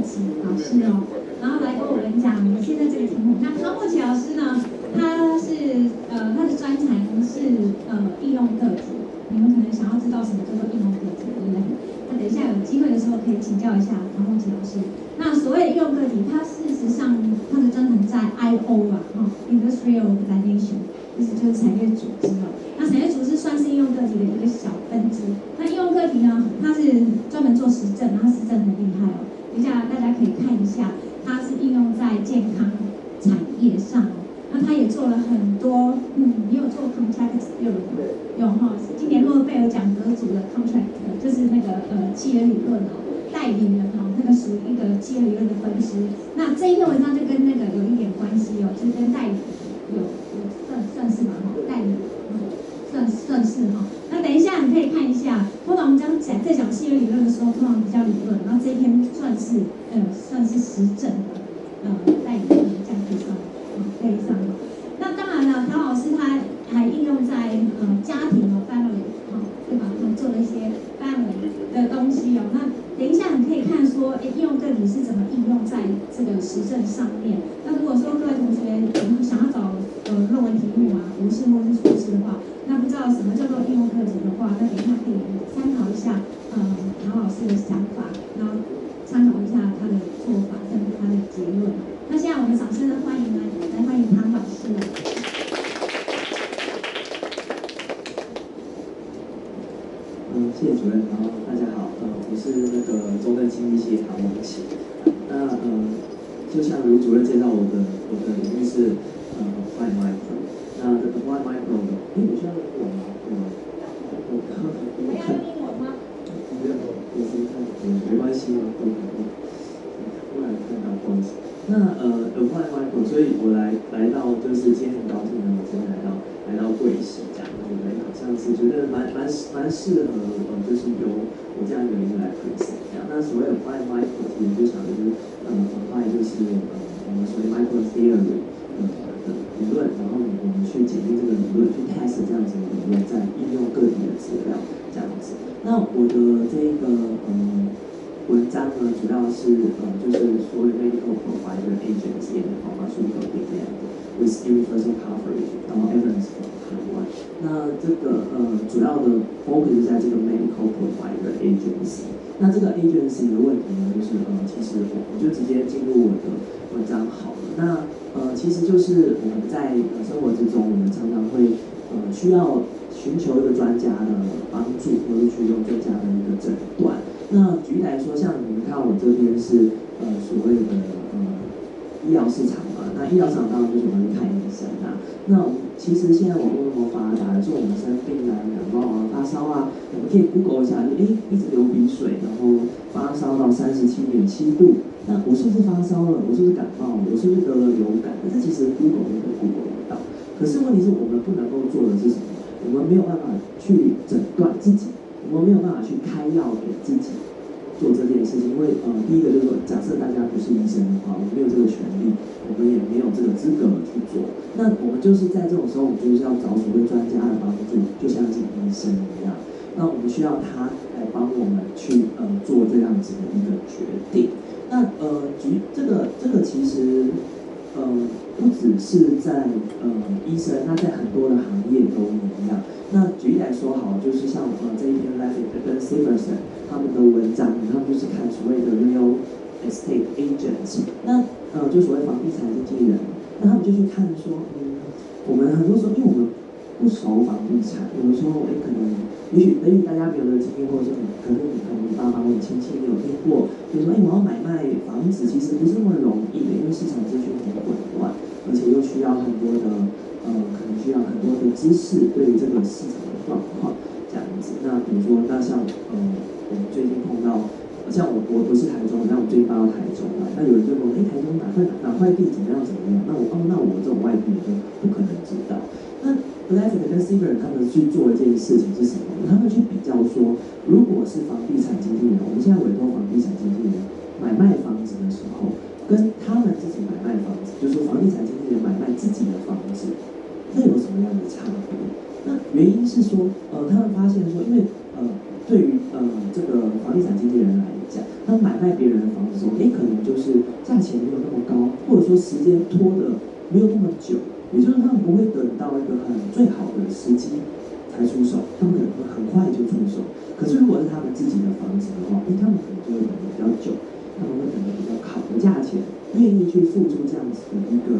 启老师哦，然后来跟我们讲现在这个题目。那康默启老师呢，他的专长是应用个体。你们可能想要知道什么叫做应用个体，对不对？那等一下有机会的时候可以请教一下康默启老师。那所谓的应用个体，它事实上它的专长在 I/O 啊，Industrial Organization， 意思就是产业组织哦。那产业组织算是应用个体的一个小分支。那应用个体呢，它是专门做实证，然后实证很厉害哦。等一下大家可以看一下，它是应用在健康产业上哦。那他也做了很多，你有做 contract 有哈，今年诺贝尔奖得主的 contract， 就是那个契约理论哦，代理人哦，那个属于一个契约理论的分支。那这一篇文章就跟那个有一点关系哦，就跟代理有算是嘛哈，代理算是哈。那等一下你可以看一下，通常我们在讲契约理论的时候，通常比较理论，然后这一篇算是实证的代理人这样可以上。那当然了，唐老师他还应用在家庭family 对吧？他做了一些 family 的东西哦。那等一下你可以看说，应用个体是怎么应用在这个实证上面。那如果说各位同学想要找论文题目啊，博士或是硕士的话，那不知道什么叫做应用个体的话，那等一下可以参考一下唐老师的想法，然后参考一下他的做法跟他的结论。那现在我们掌声的欢迎来欢迎唐老师。谢谢主任，然后大家好，我是那个中正经济系唐默启。那就像卢主任介绍我的领域是applied micro。那这个 applied micro 的，你需要英文吗？你们要用英文吗？不用，我先看，没关系，忽然看到不好意思。那applied micro， 所以我来到就是今天很高兴呢，我今天来到贵系这样，对不对？好像是觉得蛮适合就是由我这样一个人来 present 这样。那所谓 applied micro， 其实就想的是apply 就是我们所谓 micro theory 的理论，然后我们去检验这个理论，去 test 这样子的理论，再应用个体的资料这样子。那我的这个文章呢，主要是就是所谓 medical provider agency and pharmaceutical demand with universal coverage， 然后 evidence from Taiwan。那这个主要的 focus 在这个 medical provider agency。那这个 agency 的问题呢，就是其实我就直接进入我的文章好了。那其实就是我们在生活之中，我们常常会需要寻求一个专家的帮助，或者去用专家的一个诊断。那举例来说，像你们看我这边是所谓的医疗市场嘛，那医疗市场当然就是我们去看医生啊。那其实现在网络那么发达，有时候我们生病啊、感冒啊、发烧啊，我们可以 Google 一下，一直流鼻水，然后发烧到37.7度，那我是不是发烧了？我是不是感冒了？我是不是得了流感？但是其实 Google 都可以 Google 得到。可是问题是我们不能够做的是什么？我们没有办法去诊断自己。我们没有办法去开药给自己做这件事情，因为第一个就是说，假设大家不是医生的话，我们没有这个权利，我们也没有这个资格去做。那我们就是在这种时候，我们就是要找所谓专家的帮助，就像是医生一样。那我们需要他来帮我们去做这样子的一个决定。那这个其实不只是在医生，那在很多的行业都一样。那举例来说好，就是像这一篇 Leffit 跟 Severson 他们的文章，他们就是看所谓的 real estate agents， 那就所谓房地产经纪人，那他们就去看说，我们很多时候因为我们不熟房地产，有的时候可能也许大家没有这个经验，或者是可能你爸妈或者亲戚你有听过，就是说我要买卖房子其实不是那么容易的，因为市场资讯很混乱，而且又需要很多的可能需要很多的知识对于这个市场的状况这样子。那比如说，那像我们最近碰到，像我不是台中，那我最近搬到台中来，那有人就问，台中哪块地怎么样？那我这种外地人就不可能知道。那 Leffit 跟 Severson 他们去做一件事情是什么？他们去比较说，如果是房地产经纪人，我们现在委托房地产经纪人买卖房子的时候，跟他们自己买卖房子，就是说房地产经纪人买卖自己的房子，那有什么样的差别？那原因是说，他们发现说，因为对于这个房地产经纪人来讲，他买卖别人的房子的时候，可能说时间拖的没有那么久，也就是他们不会等到一个最好的时机才出手，他们可能会很快就出手。可是如果是他们自己的房子的话，他们可能就会等得比较久，他们会等得比较好的价钱，愿意去付出这样子的一个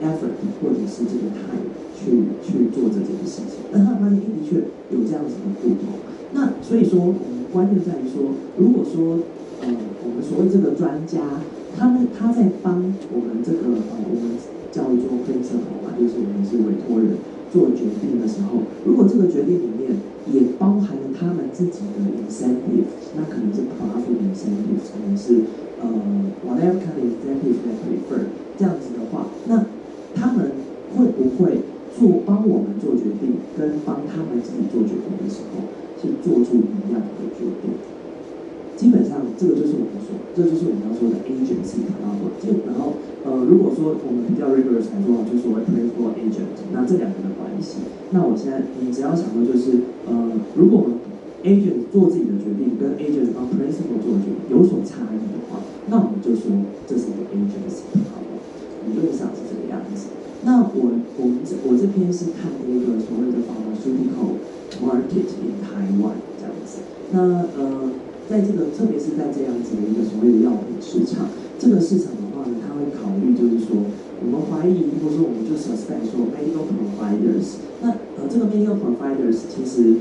effort 或者是这个 time 去做这件事情。但他们发现的确有这样子的不同。那所以说，关键在于说，如果说我们所谓这个专家，他在帮我们这个我们叫做principal嘛，就是我们是委托人做决定的时候，如果这个决定里面也包含了他们自己的 incentive， 那可能是 profit incentive， 可能是whatever kind of incentive they prefer 这样子的话，那他们会不会帮我们做决定，跟帮他们自己做决定的时候，是做出一样的决定？基本上，这就是我们要说的 agency problem。然后，如果说我们比较 rigorous 来说，就是所谓 principal agent， 那这两个的关系，那我现在你只要想到就是，如果我们 agent 做自己的决定，跟 agent 帮 principal 做的决定有所差异的话，那我们就说这是一个 agency problem， 理论上是这个样子。那我这篇是看那个所谓的 pharmaceutical market in Taiwan 这样子。那在这个特别是在这样子的一个所谓的药品市场，这个市场的话呢，它会考虑就是说，我们怀疑或者说我们就 suspect 说 medical providers， 那这个 medical providers 其实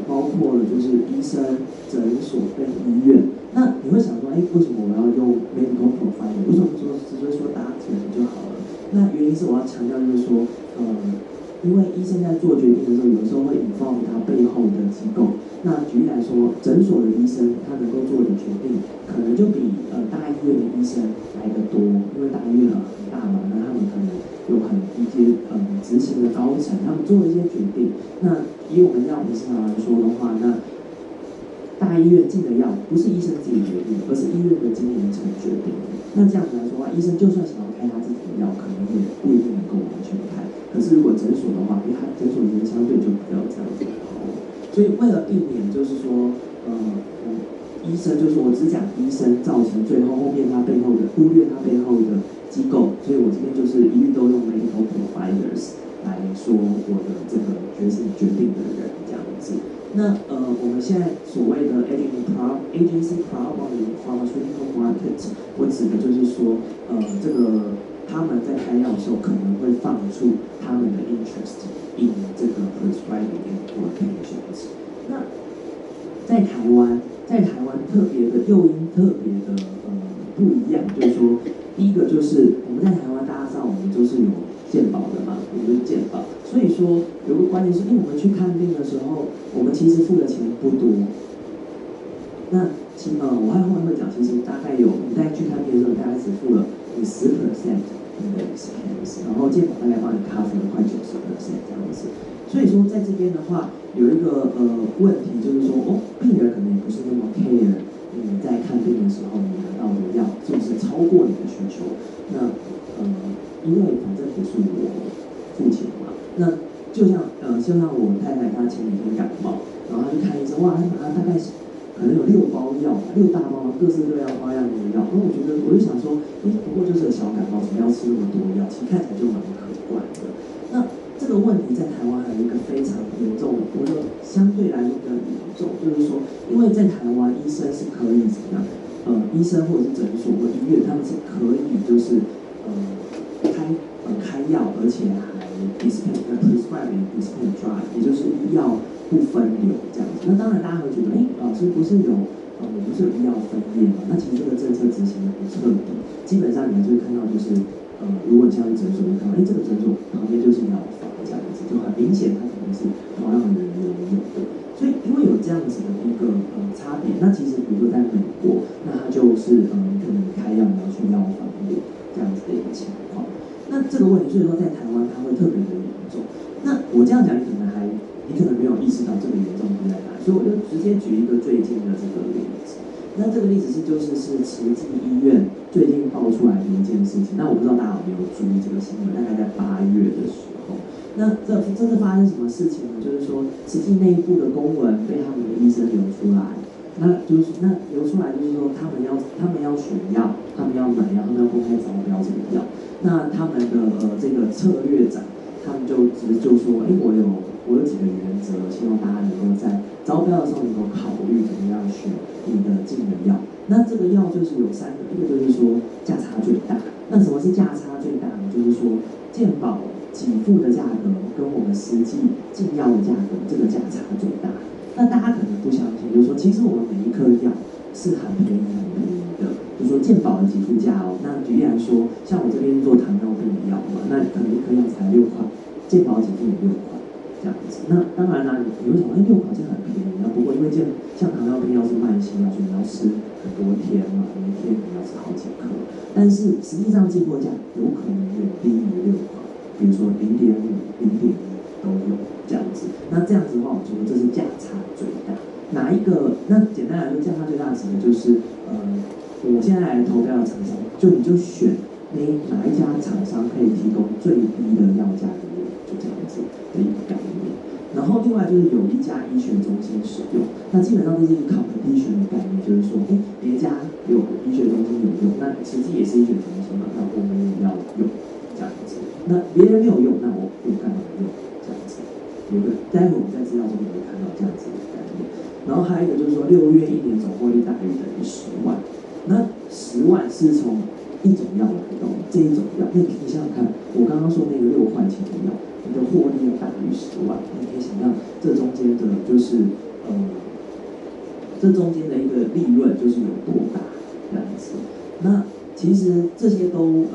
包括了就是医生、诊所跟医院。那你会想说，为什么我要用 medical provider？ 为什么直接说 doctor 就好了？那原因是我要强调就是说，因为医生在做决定的时候，有时候会引发他背后的机构。那举例来说，诊所的医生他能够做的决定，可能就比大医院的医生来得多，因为大医院很大嘛，那他们可能有一些执行的高层，他们做了一些决定。那以我们药品市场来说的话，那大医院进的药不是医生自己决定的，而是医院的经营层决定的。那这样子来说的话，医生就算想要开他自己的药，可能也不一定能够完全开。可是如果诊所的话，因为他诊所里面相对就比较这样子好。所以为了避免就是说，医生就是我只讲医生造成最后面他背后的忽略他背后的机构，所以我这边就是一律都用 medical providers 来说我的这个决定的人这样子。那我们现在所谓的 agency problem in pharmaceutical market， 我指的就是说，这个他们在开药的时候可能会放出他们的 interest in 这个 prescribing and patients。那在台湾特别的诱因特别的不一样，就是说，第一个就是我们在台湾大家知道我们都是有健保的嘛，我们就是健保，所以说有个观念是，因为我们去看病的时候，我们其实付的钱不多。那我还后面会讲，其实大概你在去看病的时候，大概只付了你10% 你的 expense， 然后健保大概帮你 cover 了快90% 这样子。所以说在这边的话，有一个问题就是说，病人可能也不是那么 care 你在看病的时候你拿到的药是不是超过你的需求。那因为反正不是我付钱嘛，那就像我太太她前几天感冒，然后她去看医生，哇，她拿了大概可能有6包药，6大包各式各样花样的药。然后我就想说，不过就是个小感冒，怎么要吃那么多药？其实看起来就蛮可观的。那这个问题在台湾还有一个非常严重，我觉得相对来说比较严重，就是说，因为在台湾医生是可以怎么样？医生或者是诊所或医院，他们是可以就是开药，而且还 prescribe drug， 也就是医药不分流这样子。那当然大家会觉得，老师不是有我们是有医药分业嘛？那其实这个政策执行的不彻底，基本上你们就会看到就是如果你像诊所，你看到这个诊所旁边就是药房这样子，就很明显它可能是同样的人拥有的。所以因为有这样子的一个差别，那其实比如说在美国，那它就是你可能开药你要去药房里这样子的一个情况。那这个问题，所以说在台湾它会特别的严重。那我这样讲，你可能没有意识到这个严重点在哪，所以我就直接举一个最近的这个例子。那这个例子是慈济医院最近爆出来的一件事情。那我不知道大家有没有注意这个新闻，大概在8月的时候。那这是发生什么事情呢？就是说慈济内部的公文被他们的医生流出来。那流出来就是说他们要选药，他们要买药，他们要公开招标这个药。那他们的这个策略长，他们就说，我有几个原则，希望大家能够在招标的时候能够考虑怎么样选你的进的药。那这个药就是有3个，一个就是说价差最大。那什么是价差最大呢？就是说健保给付的价格跟我们实际进药的价格，这个价差最大。那大家可能不相信，就是说其实我们每一颗药是很便宜的，就是说健保的给付价哦。那举例来说，像我这边做糖尿病的药嘛，那可能一颗药才6块，健保给付也6块。这样子，那当然啦，你会想，6块钱很便宜。那不过因为像糖尿病药是慢性药，所以你要吃很多天嘛，每天你要吃好几颗。但是实际上进货价有可能远低于6块，比如说0.5、0.1都有这样子。那这样子的话，我觉得这是价差最大。哪一个？那简单来说，价差最大的指的就是我现在来投标的厂商，你就选哪一家厂商可以提供最低的药价给你，就这样子的一个概念。然后另外就是有一家医学中心使用，那基本上这是一个 competition 的概念，就是说，别家有医学中心有用，那实际也是医学中心嘛，那我们也要用这样子。那别人没有用，那我干嘛用这样子？待会我们在资料中也会看到这样子的概念。然后还有一个就是说，6月1年总获利大于等于10万，那10万是从一种药来的，这一种药，你想想看，我刚刚说那个6块钱的药，你的获利要大于10万，你可以想象这中间的就是这中间的一个利润就是有多大这样子。那其实这些都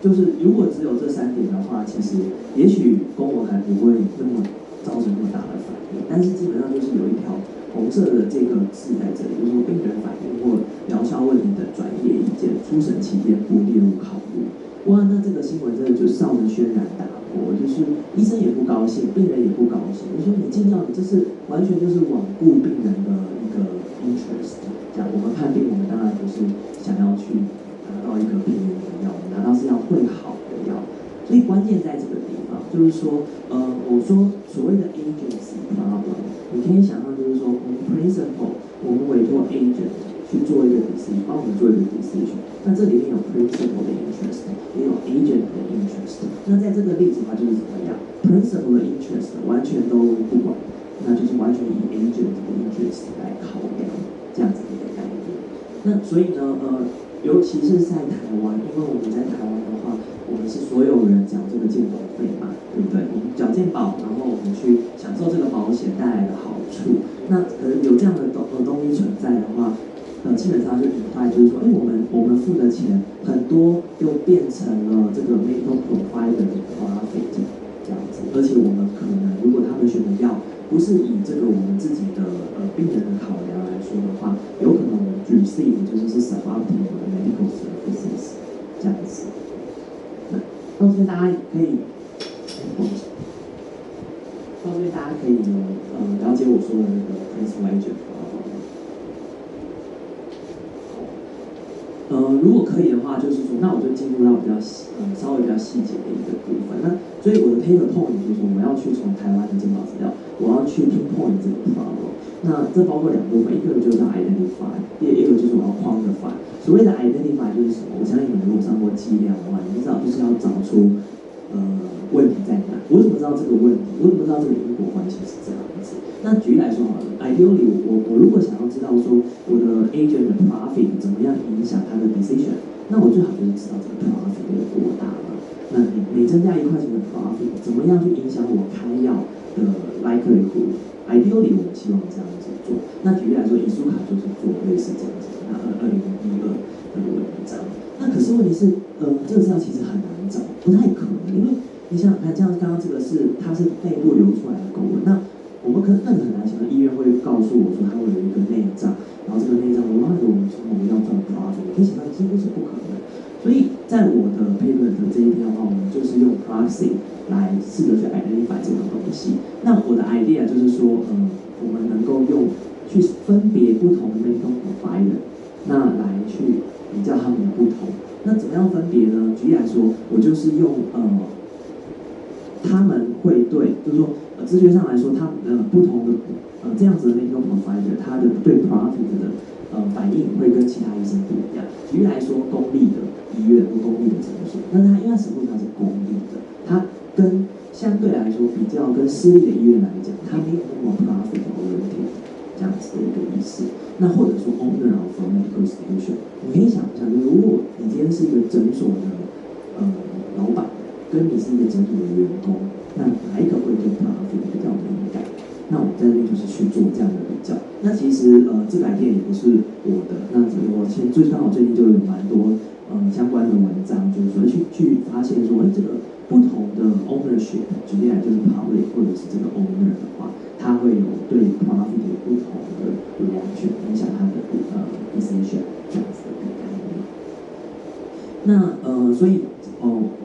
就是如果只有这3点的话，其实也许公文还不会那么造成那么大的反应，但是基本上就是有一条红色的这个字在这里，就是说病人反应或疗效问题的专业意见，初审期间不列入考虑。哇，那这个新闻真的就造成轩然大波，就是医生也不高兴，病人也不高兴。你说你进药，你这是完全就是罔顾病人的一个 interest。这样我们看病，我们当然不是想要去拿到一个便宜的药，拿到是要会好的药。所以关键在这个地方，就是说，我说所谓的 agency problem， 你可以想象就是说，我们 principal， 我们委托 agent 去做一个 decision， 帮我们做一个 decision， 那这里面有 principal 的 interest， 也有 agent 的 interest。那在这个例子的话，就是怎么样 ？principal 的 interest 完全都不管，那就是完全以 agent 的 interest 来考量这样子的一个概念。那所以呢，尤其是在台湾，因为我们在台湾的话，我们是所有人缴这个健保费嘛，对不对？我们缴健保，然后我们去享受这个保险带来的好处。那可能有这样的东西存在的话，基本上就引发就是说，我们付的钱很多就变成了这个 medical provider 的 profit 这样子，而且我们可能如果他们选的药不是以这个我们自己的病人的考量来说的话，有可能我们 receive 就是 suboptimal 的 medical services 这样子。到这边大家可以，到这边大家可以了解我说的那个 principal agent problem。如果可以的话，就是说，那我就进入到比较稍微比较细节的一个部分。那所以我的 paper point 就是说，我要去从台湾的健保资料，我要去 pinpoint 这个 problem。那这包括2部分，一个就是要 identify， 第二个就是我要 quantify。所谓的 identify 就是什么？我相信你们如果上过计量的话，你们知道就是要找出问题在哪。我怎么知道这个问题？我怎么知道这个因果关系是这样子？那举例来说好了 ，ideally 我如果想要知道说我的 agent 的 profit 怎么样影响他的 decision， 那我最好就是知道这个 profit 有多大嘛。那每增加1块钱的 profit， 怎么样去影响我开药的 likelihood？Ideally 我们希望这样子做。那举例来说，以苏卡就是做类似这样子的。那2012那个文章，那可是问题是，这个资料其实很难找，不太可能，因为你想想看，像刚刚这个它是内部流出来的公文，那我们更很难想到医院会告诉我说它会有一个内账，然后这个内账我们从我们要赚 profit， 你可以想到几乎是不可能。所以在我的 paper 的这一篇的话，我们就是用 proxy 来试着去 identify 这个东西。那我的 idea 就是说，我们能够用去分别不同的 medical provider， 那来去比较他们的不同。那怎么样分别呢？举例来说，我就是用他们会对，就是说直觉上来说，它不同的这样子的 medical provider， 它的对 profit 的反应会跟其他医生不一样。举例来说，公立的医院或公立的诊所，那它因为实际上是公立的，它跟相对来说比较跟私立的医院来讲，它没有那么 profit oriented 这样子的一个意思。那或者说 owner of medical institution， 你可以想一下，就是如果你今天是一个诊所的老板，跟你是一个诊所的员工，那哪一个会对 profit 比较敏感？那我们在这边就是去做这样的比较。那其实这个 idea 也不是我的，那我刚好最近就有蛮多相关的文章，就是说去发现说，这个不同的 ownership， 举例来就是 public 或者是这个 owner 的话，它会有对 profit 有不同的 reaction， 影响它的decision 这样子的一个概念。那所以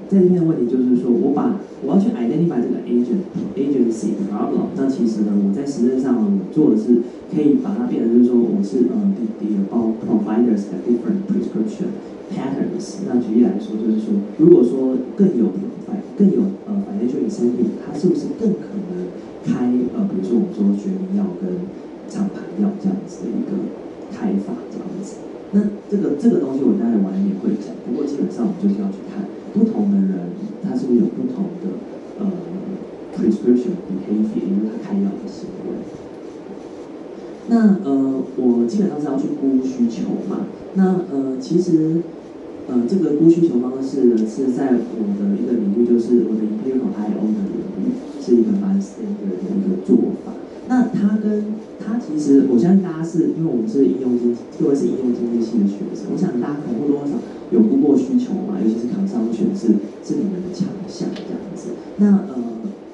在这边的问题就是说，我要去 identify 这个 agency problem， 那其实呢，我在实践上我做的是可以把它变成就是说，我是about providers have different prescription patterns。那举例来说，就是说，如果说更有 financial incentive， 它是不是更可能开比如说我们说学名药跟厂牌药这样子的一个开法这样子。那这个东西我待会晚一点会讲，不过基本上我们就是要去看不同的人，他是不是有不同的prescription behavior， 因为他开药的行为。那我基本上是要去估需求嘛。那其实这个估需求方式是在我的一个领域，就是我的 empirical IO 的领域，是一个蛮 standard 的一个做法。那它其实，我相信大家是因为我们是各位是应用经济系的学生，我想大家可能或多或少有估过需求嘛，尤其是consumption是你们的强项这样子。那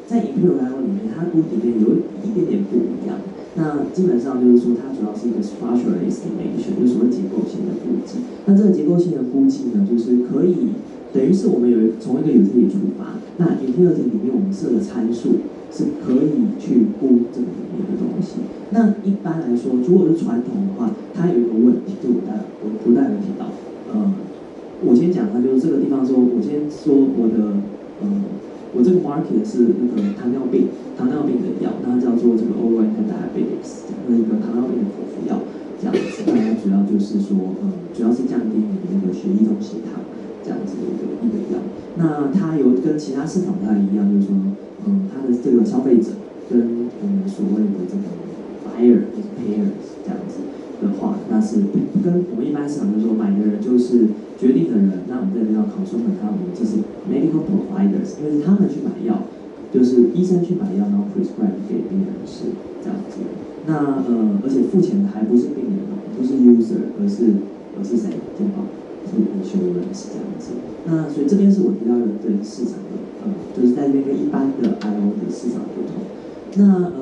在 empirical IO 里面，它估里面有一点点不一样。那基本上就是说，它主要是一个 structural estimation， 就是所谓结构性的估计。那这个结构性的估计呢，就是可以等于是我们从一个utility出发，那 utility 里面我们设的参数是可以去估这个里面的东西。那一般来说，如果是传统的话，它有一个问题，就我不太有提到。我先讲它，就是这个地方说，我先说我这个 market 是那个糖尿病的药，那它叫做这个 oral anti-diabetics， 那个糖尿病的口服药这样子。那它主要就是说，主要是降低你的那个血液中血糖这样子的一个药。那它有跟其他市场不太一样，就是说，它的这个消费者跟我们所谓的这个 buyer 或者 payers 这样子的话，那是跟我们一般市场就是说买的人就是决定的人，那我们这里叫 consumer， 他们就是 medical providers， 因为是他们去买药，就是医生去买药，然后 prescribe 给病人吃这样子。那而且付钱的还不是病人，不是 user， 而是谁？健保，是 insurance 这样子。那所以这边是我提到的对市场的就是在这边跟一般的 IO 的市场不同。那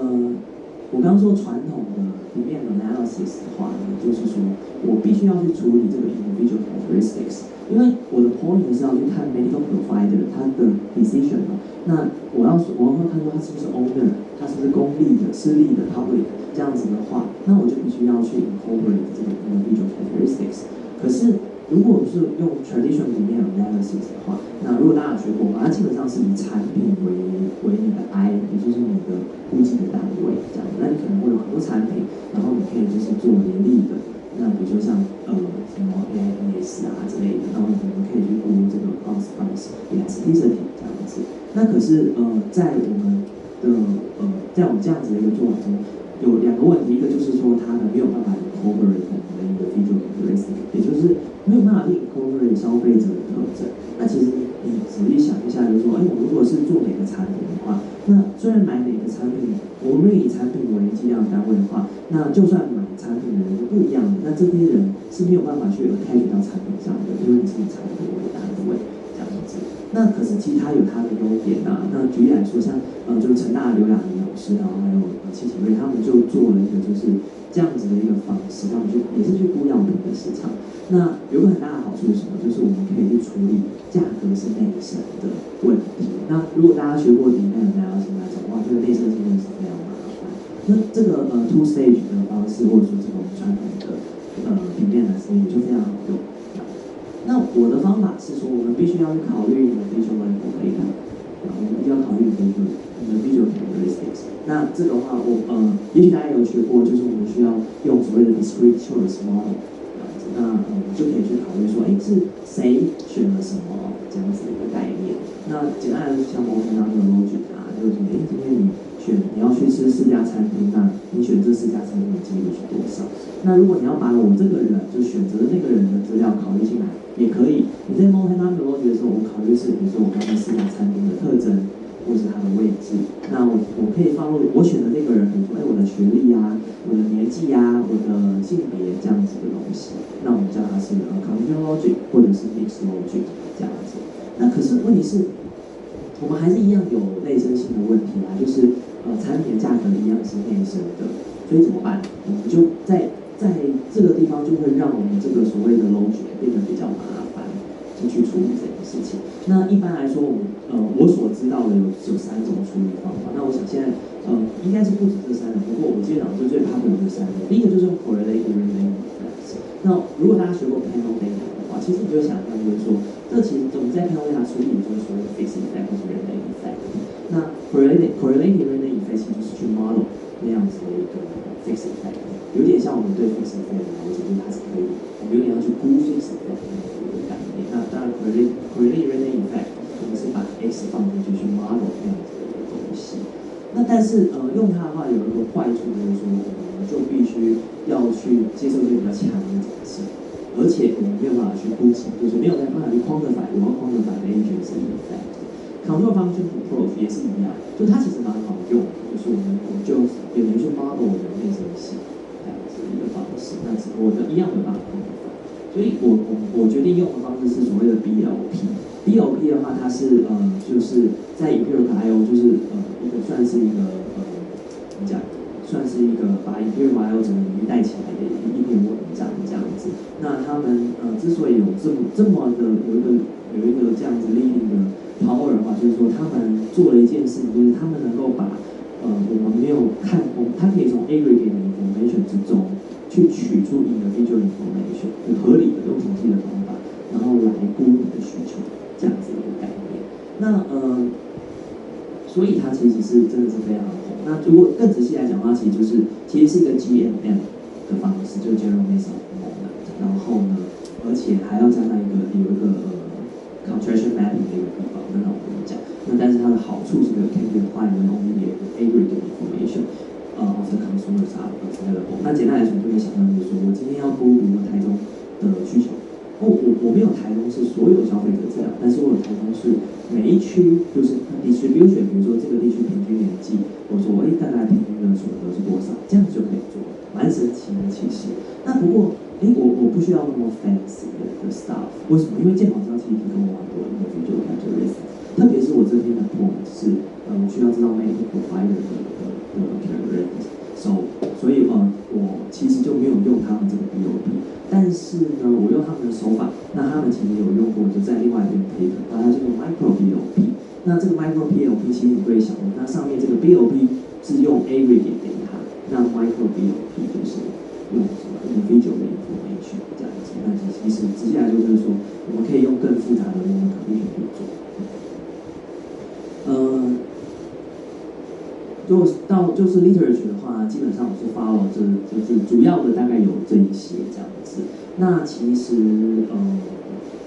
我刚刚说传统的里面的 analysis 的话呢，就是说我必须要去处理这个 individual characteristics， 因为我的 point 是要去看 medical provider 它的 decision 嘛。那我要看说它是不是 owner， 它是不是公立的、私立的、public 这样子的话，那我就必须要去 incorporate 这个 individual characteristics。可是如果是用 traditional 里面的 analysis 的话，那如果大家有学过，它基本上是以产品为你的 I， 也就是你的估计的单位这样。那你可能会有很多产品，然后你可以就是做联立的。那比如说像什么 AIS 啊之类的，然后你们可以去估这个 cost price elasticity 这样子。那可是在我们这样子的一个做法中，有两个问题，一个就是说它没有办法 incorporate 你的 individual characteristic， 也就是没有办法去 incorporate 消费者的特征。那其实你仔细想一下，就是说，我如果是做哪个产品的话，那虽然买哪个产品，我们以产品为计量单位的话，那就算买产品的人是不一样的，那这些人是没有办法去 attach 到产品上的，因为你是以产品为单位这样子。那可是其实它有它的优点啊。那举例来说，像就是成大刘雅玲老师，然后还有戚启瑞，他们就做了一个就是这样子的一个方式，他们也是去估药品的市场。那有个很大的好处是什么？就是我们可以去处理价格是内生的问题。那如果大家学过demand analysis来讲，哇，这个内生真的是非常麻烦。那这个two stage 的方式，或者说这种传统的demand analysis就非常好用。那我的方法是说，我们必须要去考虑你的 visual level data，我们一定要考虑individual characteristics。那这个话也许大家有学过，就是我们需要用所谓的 discrete choice model。那我们就可以去考虑说，是谁选了什么这样子的一个概念。那简单来说，像我们刚刚的 logic 啊，就是今天你要去吃4家餐厅，那你选这4家餐厅的几率是多少？那如果你要把我这个人就选择的那个人的资料考虑进来，也可以。你在 multi-number logic 的时候，我们考虑是比如说我刚才4家餐厅的特征，或是它的位置。那我可以放入我选的那个人，比如说我的学历啊，我的年纪啊，我的性别这样子的东西。那我们叫它是conditional logic 或者是 mixed logic 这样子。那可是问题是，我们还是一样有内生性的问题啊，就是产品的价格一样是内生的，所以怎么办？我们就在这个地方就会让我们这个所谓的 logic 变得比较麻烦，就去处理这件事情。那一般来说，我所知道的有3种处理方法。那我想现在应该是不止这3种，不过我基本上就最popular的3种。第一个就是用 correlated related effects。那如果大家学过 panel data 的话，其实你就想象就是说，这其实我们在 panel data 处理就是所谓的 fixed effect 或是 related effect。那 correlated related effect 其实就是去 model 那样子的一个 fixed effect， 有点像我们对 fixed effect 的了解，就是它是可以，我们有点要去估 fixed effect 的一个概念。那当然 correlated related effect 我们是把 x 放进去去 model 那样子的一个东西。那但是用它的话有一个坏处就是说，我们就必须要去接受一些比较强的假设，而且我们没有办法去估计，就是没有办法去quantify我要quantify的 agency effect。Control function to proof 也是一样，就它其实蛮好用的，就是我们就有人去 model 我的内生性这样子一个方式，那我的一样没有办法 quantify。所以我决定用的方式是所谓的 BLP。BLP 的话，它是就是在 empirical I/O 就是一个算是一个怎么讲，算是一个把 empirical I/O 整个领域带起来的一篇文章这样子。那他们之所以有这么的有一个这样子 leading 的 power 的话，就是说他们做了一件事情，就是他们能够把我们没有看，它可以从 aggregate 的 information 之中去取出 individual information， 合理的用统计的方法，然后来估你的需求，这样子的一个概念。那所以它其实是真的是非常红。那如果更仔细来讲的话，其实是一个 GMM 的方式，就是 General Method Moment。然后呢，而且还要加上有一个contraction mapping 的一个地方，那我跟你讲。那但是它的好处是can be applied when only the aggregate information of the consumers are available。那简单来说，就可以想象就是说，我今天要估比如说台中的需求。我没有台中是所有消费者资料，但是我有台中是每一区就是 distribution， 比如说这个地区平均年纪，我说大概平均的所得是多少，这样子就可以做，蛮神奇的其实。那不过我不需要那么 fancy 的 stuff， 为什么？因为健保资料其实提供我很多 individual characteristics， 特别是我这边的 point 是我需要知道 medical provider 的 characteristics， 所以我其实就没有用他们这个 BOP。但是呢，我用他们的手法，那他们其实有用过，就在另外一边 paper， 那它叫做 micro BOP。那这个 micro BOP 其实你会想，那上面这个 BOP 是用 aggregate data， 那 micro BOP 就是用什么 individual 的 information 这样子。那其实直接来说就是说，我们可以用更复杂的那种考虑去做。如果到就是 literature 的话，基本上我是 follow 就是主要的大概有这一些这样子。那其实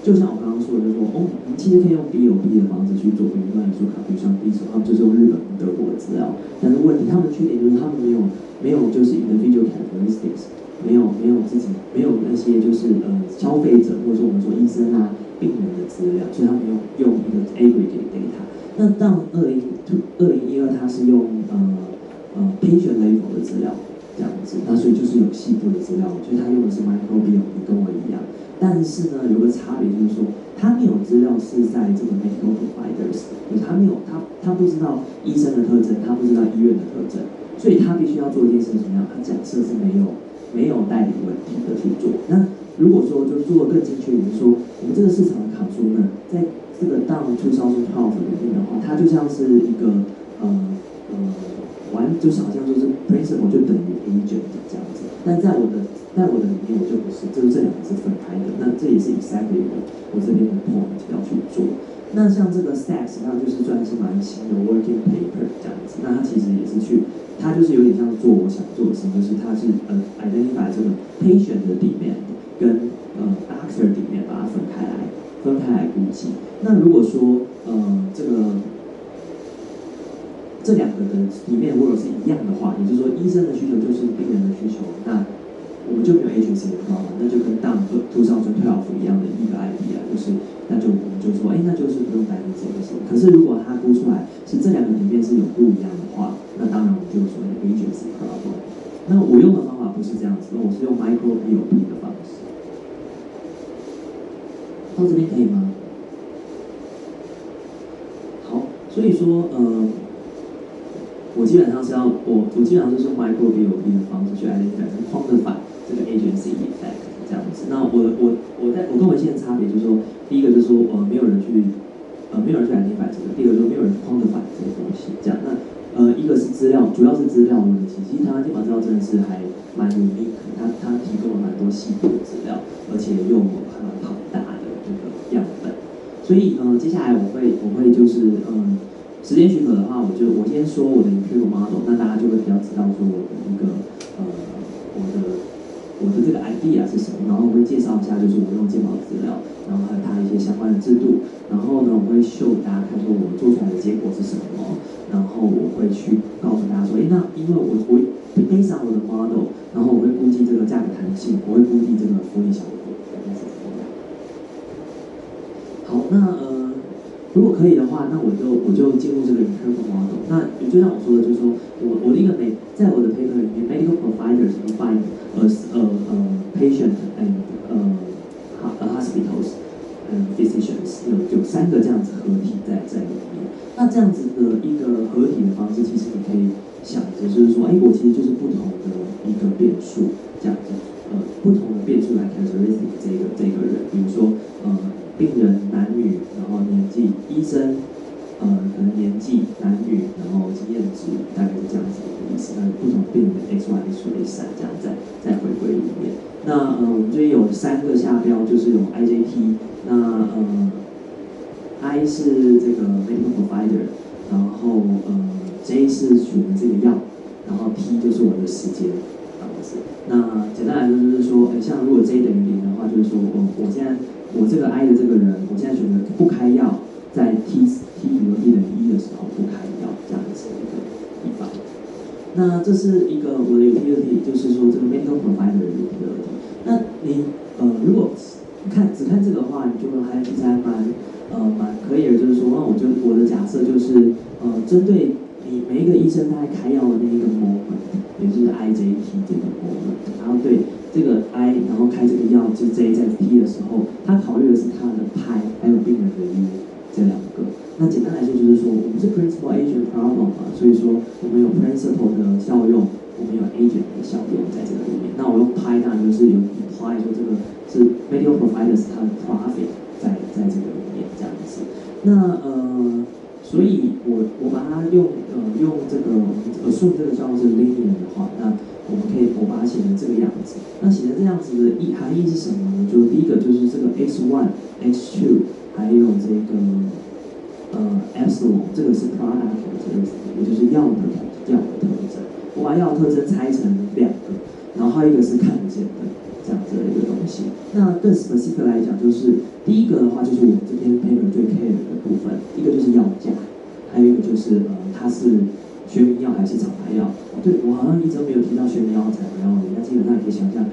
就像我刚刚说的，就是说你其实可以用 BOP 的方式去做，比如说你说考虑像第一手，他们就是用日本、德国的资料，但是问题他们的缺点就是他们没有就是 individual characteristics， 没有自己没有那些就是消费者或者说我们说医生啊、病人的资料，所以他们用一个 aggregate data。那到2012，它是用patient level 的资料这样子，那所以就是有细部的资料，所以它用的是 micro BOP， 跟我一样。但是呢，有个差别就是说，它没有资料是在这个 medical providers， 就是他不知道医生的特征，他不知道医院的特征，所以他必须要做一件事情，怎么样？他假设是没有代理问题的去做。那如果说就做得更精确，比如说我们这个市场的consumer在这个到2012里面的话，它就像是一个就是好像就是 principal 就等于 agent 这样子，但在我的里面我就不是，就是这两个是分开的。那这也是 exactly 我这边的 point 要去做。那像这个 Sachs， 它就是算是蛮新的 working paper 这样子。那它其实也是它就是有点像做我想做的事情，就是它是identify 这个 patient 的 demand 跟doctor demand 把它分开来估计。那如果说这两个的demand如果是一样的话，也就是说医生的需求就是病人的需求，那我们就没有 agency 的 problem， 那就跟当2012一样的一个 idea， 就是我们就说，那就是不用担心这个事。可是如果他估出来是这两个里面是有不一样的话，那当然我们就说 agency problem。那我用的方法不是这样子，我是用 micro POP 的方式。到这边可以吗？好，所以说我基本上是用 micro POP 的方式去 identify 跟 quantify 这个 agency effect 这样子。那我跟文献的差别就是说，第一个就是说没有人去 identify 这个，第二个就是没有人 quantify 这个东西。这样，那一个是资料，主要是资料问题。其实台湾健保资料真的是还蛮unique，它提供了蛮多细部的资料，而且又还蛮庞大的这个样本。所以接下来我会就是时间许可的话，我先说我的 empirical model， 那大家就会比较知道说我的一个我的这个 idea 是什么，然后我会介绍一下就是我用健保资料，然后还有它一些相关的制度，然后呢我会show给大家看说我做出来的结果是什么，然后我会去告诉大家说，那因为我based on我的 model， 然后我会估计这个价格弹性，我会估计这个复利效果。好，那如果可以的话，那我就进入这个 empirical model。那就像我说的，就是说我的一个在我的 paper 里面 ，medical providers defined as patient and hospitals and physicians 有三个这样子合体在里面。那这样子的一个合体的方式，其实你可以想着就是说，我其实就是不同的一个变数这样子，不同的变数来 characteristic 这个人，比如说病人男女，然后年纪，医生可能年纪男女，然后经验值大概是这样子的一个意思。那不同病人 X1、X2、X3这样在回归里面。那我们这边有3个下标，就是有 IJT， 那I 是这个 medical provider， 然后J 是属于这个药，然后 T 就是我的时间。那简单来说就是说，像如果 J 等于0的话，就是说我这个 I 的这个人，我现在选择不开药，在 T 比如 T 等于1的时候不开药，这样子一个地方。那这是一个我的 utility， 就是说这个 medical provider 的 utility。那你如果只看这个的话，你就其实还蛮可以的，就是说，那我的假设就是针对你每一个医生他在开药的那一个 moment， 也就是 IJT 这个 moment， 然后对这个 I， 然后开这个药就 J 在 T 的时候，他考虑的是他的派还有病人的 U 这2个。那简单来说就是说，我们是 principal agent problem 嘛，所以说我们有 principal 的效用，我们有 agent 的效用在这个里面。那我用派当然就是有 imply 说这个是 medical providers 它的 profit 在这个里面这样子。那所以我把它用这个assume 这个效用是 linear 的话，那我把它写成这个样子。那写成这样子的含义是什么呢？就第一个就是这个 X1、X2， 还有这个epsilon， 这个是 product characteristic， 也就是药的特征。我把药的特征拆成2个，然后还有一个是看不见的这样子的一个东西。那更 specific 来讲，就是第一个的话就是我们这篇 paper 最 care 的部分，一个就是药价，还有一个就是它是学名药还是厂牌药。对，我好像一直没有提到学名药和厂牌药，那基本上你可以想象，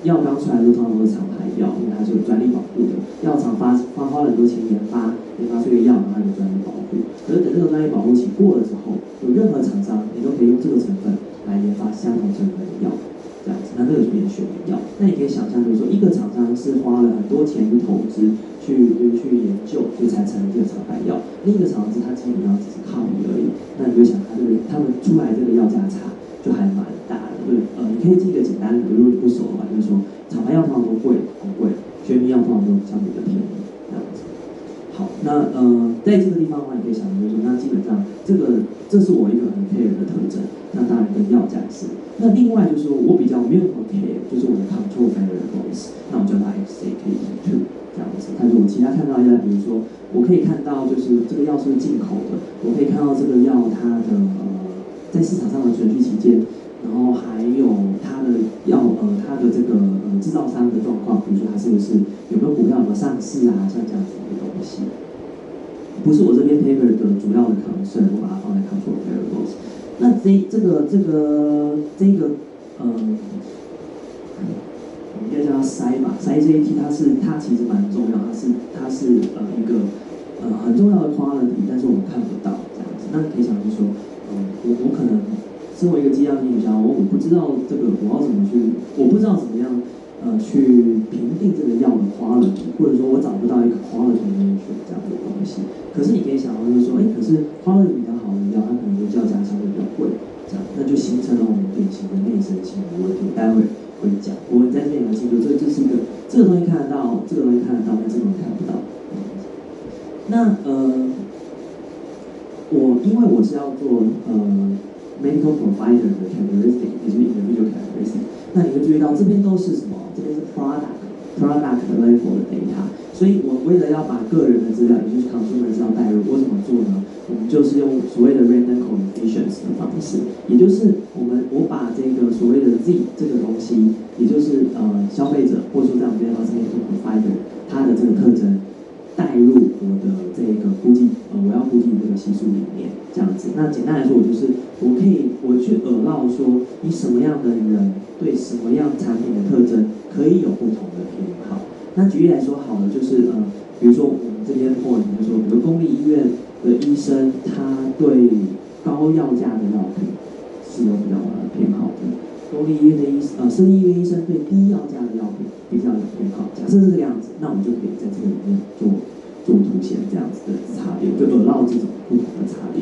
药刚出来的时候通常都是厂牌药，因为它是有专利保护的，药厂花了很多钱研发出一个药，然后有专利保护。可是等这个专利保护期过了之后，有任何厂商你都可以用这个成分来研发相同成分的药，这样子，那这个就变成学名药。那你可以想象，就是说一个厂商是花了很多钱去投资，去研究，所以才成立这个厂牌药；另一个厂商是它基本上只是靠你而已。那你就想他们出来这个药价差就还蛮大的。对，你可以记一个简单的，如果你不熟的话，就是说厂牌药通常都贵，很贵；学名药通常都相对的便宜，这样子。好，那在这个地方的话，你可以想就是说，那基本上这是我一个很 care 的特征。那当然跟药价是。那另外就是说我比较没有那么 care， 就是我的 control variables， 那我叫它 XJKT2 这样子。他说我其他看到药，比如说我可以看到就是这个药是进口的，我可以看到这个药它的在市场上的存续期间，然后还有它的它的这个制造商的状况，比如说它是不是有没有股票有没有上市啊，像这样子的东西，不是我这边 paper 的主要的 concern， 我把它放在 control variables。那这个我们应该叫它筛吧，筛 SAT 它其实蛮重要，它是一个很重要的 quality， 但是我们看不到这样子。那你可以想就是说，我可能身为一个剂量经理我不知道这个我要怎么去，我不知道怎么样去评定这个药的 quality， 或者说我找不到一个 quality measure 这样的东西。可是你可以想到就是说，可是 quality 比较好的药，它可能就叫价相对比较贵，这样那就形成了我们典型的内生性的问题。待会会讲，我们在这边有清楚，这是一个这个东西看得到，这个东西看得到，但这个东西看不到。那因为我是要做medical provider 的 characteristic， 也就是 individual characteristic， 那你会注意到这边都是什么？这边是 product level 的 data， 所以我为了要把个人的资料，也就是 consumer 资料带入，我怎么做呢？我们就是用所谓的 random coefficients 的方式，也就是我把这个所谓的 Z 这个东西，也就是消费者或者说在我们这边的 medical provider 它的这个特征带入我的这个估计，我要估计这个系数里面，这样子。那简单来说，我去allow说，你什么样的人对什么样产品的特征可以有不同的偏好。那举例来说，好了，就是比如说我们这边 point 就是说，比如公立医院的医生，他对高药价的药品是有比较偏好的。公立医院的私立医院医生对低药价的药品比较有偏好。假设是这个样子，那我们就可以在这个里面做凸显这样子的差别，就allow这种不同的差别。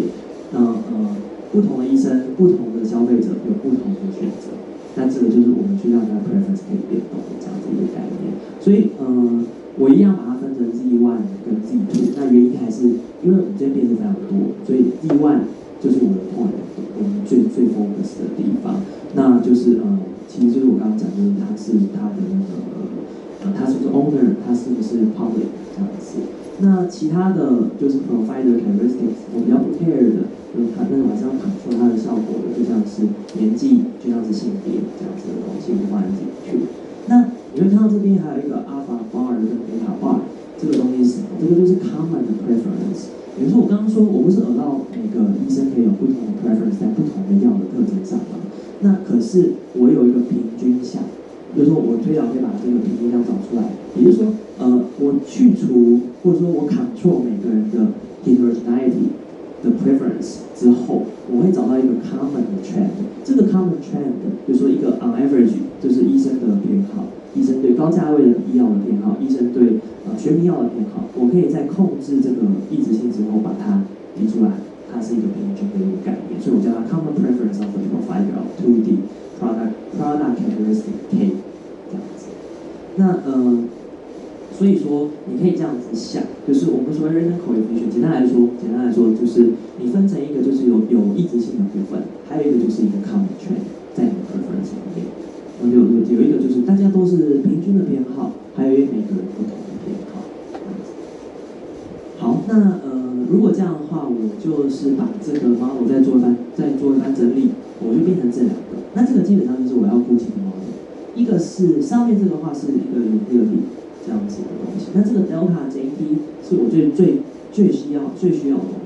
不同的医生、不同的消费者有不同的选择。那这个就是我们去让它 preference 可以变动的这样子一个概念。所以我一样把它分成 Z1 跟 Z2。那原因还是因为我们这边变数非常多，所以 Z1 就是我的 point， 我们最 focus 的地方。那就是其实就是我刚刚讲，就是它是它的那个它是不是 owner， 它是不是 public 这样子。那其他的就是 provider characteristics， 我比较不 care 的，但是我还是要 control 它的效果的，就像是年纪，就像是性别这样子的东西，我放在进去。那你会看到这边还有一个 alpha bar 跟 beta bar， 这个东西是什么？这个就是 common 的 preference。比如说我刚刚说，我不是allow每个医生可以有不同的 preference 在不同的药的特征上吗？那可是我有一个平均项，就是说我推导可以把这个平均项找出来，也就是说，我去除或者说我 control 每个人的 heterogeneity 的 preference 之后，我会找到一个 common 的 trend。这个 common trend 就是说一个 on average， 就是医生的偏好，医生对高价位的医药的偏好，医生对学名药的偏好，我可以在控制这个抑制性之后把它提出来，它是一个平均的一个概念，所以我叫它 common preference of the provider of 2D product characteristic K 这样子。那所以说你可以这样子想，就是我们所谓 random coefficient， 简单来说就是你分成一个就是有抑制性的部分，还有一个就是一个 common trend 在你的 preference 里面。有一个就是大家都是平均的偏好，还有每个人不同的偏好。好，那如果这样的话，我就是把这个 model 再做一番整理，我就变成这两个。那这个基本上就是我要估计的 model。一个是上面这个话是一个utility这样子的东西，那这个 delta JT 是我最需要的东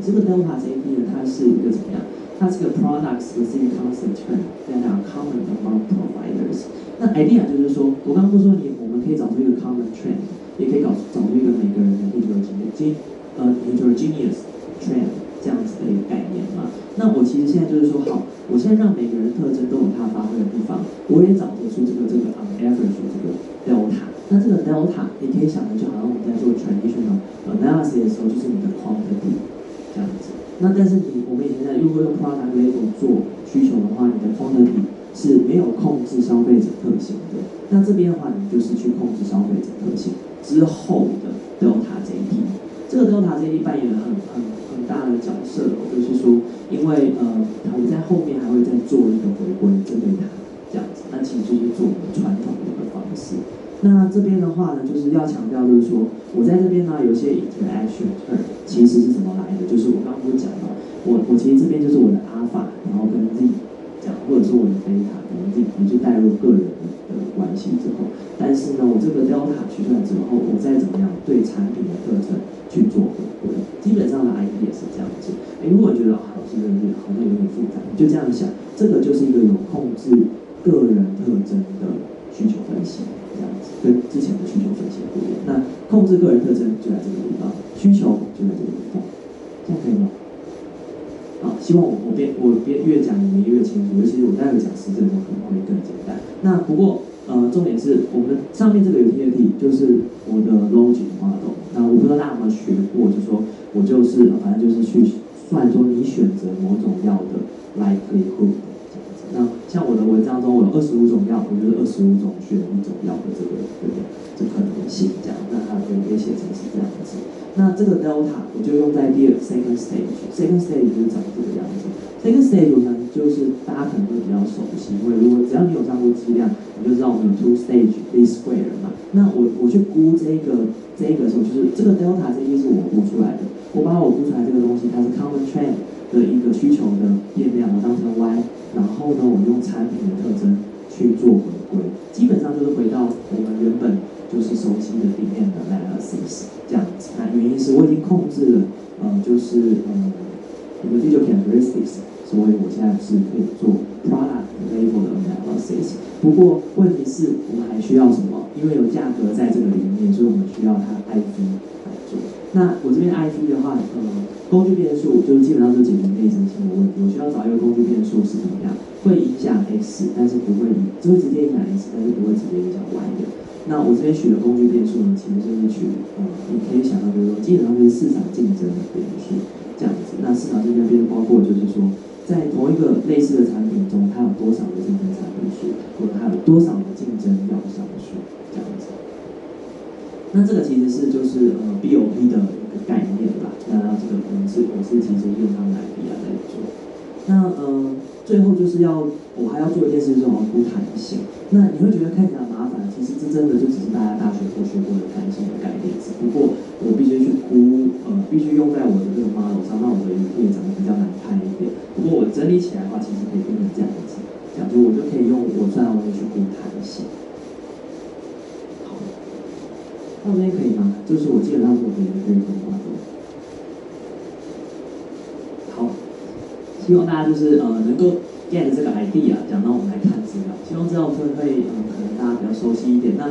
西。这个 delta JT 呢，它是一个怎么样？它是个 product specific constant trend that are common among providers。那 idea 就是说，我刚刚不是说我们可以找出一个 common trend， 也可以找出一个每个人的 heterogeneous trend 这样子的一个概念嘛。那我其实现在就是说，好，我现在让每个人的特征都有它发挥的地方，我也找得出这个 on average 这个 delta。那这个 delta 你可以想的就好像我们在做 traditional analysis 的时候，就是你的 quantity 这样子。那但是我们以前如果用 product label 做需求的话，你的 quantity 是没有控制消费者特性的。那这边的话，你就是去控制消费者特性之后的 delta JT。这个 delta JT 扮演了很大的角色，就是说，因为它在后面还会再做一个回归针对它这样子。那其实就是做我们传统的一个方式。那这边的话呢，就是要强调，就是说，我在这边呢有一些 interaction term 其实是怎么来的，就是我刚刚不是讲了，我其实这边就是我的 alpha， 然后跟 z 讲，或者是我的 beta 跟 z， 我就带入个人的关系之后，但是呢，我这个 delta 取出来之后，我再怎么样对产品的特征去做回归，基本上的 idea 是这样子。如果觉得老师的好像有点复杂，就这样想，这个就是一个有控制个人特征的需求分析，这样子跟之前的需求分析不一样。那控制个人特征就在这个地方，需求就在这个地方，这样可以吗？好，希望我越讲你们越清楚，尤其是我待会讲实证的时候可能会更简单。那不过重点是我们上面这个有 TAT 就是我的 logic model。那我不知道大家有没有学过，就是说我就是反正就是去算说你选择某种药的 likelihood 这样子。那像我的文章中，我有25种药，我就是25种选一种药的这可能性这样。那它可以写成是这样子。那这个 delta 我就用在第二 second stage 就是长这个样子。second stage 呢，就是大家可能会比较熟悉，因为如果只要你有上过剂量，你就知道我们有 two stage least square 嘛。那我去估这个时候，就是这个 delta 这一是我估出来的，我把我估出来这个东西，它是 common trend 的一个需求的变量，我当成 y， 然后呢，我用产品的特征去做回归，基本上就是回到我们原本就是熟悉的里面的 analysis 这样子。那原因是我已经控制了就是individual characteristics， 所以我现在是可以做 product level 的 analysis。不过问题是我们还需要什么？因为有价格在这个里面，所以我们需要它 IV 来做。那我这边 IV 的话，工具变数就是基本上就解决内生性的问题。我需要找一个工具变数是怎么样，会影响 X， 但是不会只会直接影响 X， 但是不会直接影响 Y 的。那我这边取的工具变数呢，其实就是取你可以想到就是说，基本上就是市场竞争的变数这样子。那市场竞争变数包括就是说，在同一个类似的产品中，它有多少的竞争产品数，或者它有多少的竞争药商数这样子。那这个其实是就是BOP 的一个概念啦。那这个我是其实用它们来比来做。那最后就是我还要做一件事，就是我要估弹性。那你会觉得看起来麻烦，其实这真的就只是大家大学都学过的弹性的概念，只不过我必须去估，必须用在我的这个 model 上，让我的影片长得比较难看一点。不过我整理起来的话，其实可以变成这样子，这样就我就可以用我算的东西去估弹性。好，那这边可以吗？就是我基本上是我可以用 model。好，希望大家就是能够 get 这个 idea， 讲到我们来看资料，希望资料会可能大家比较熟悉一点。那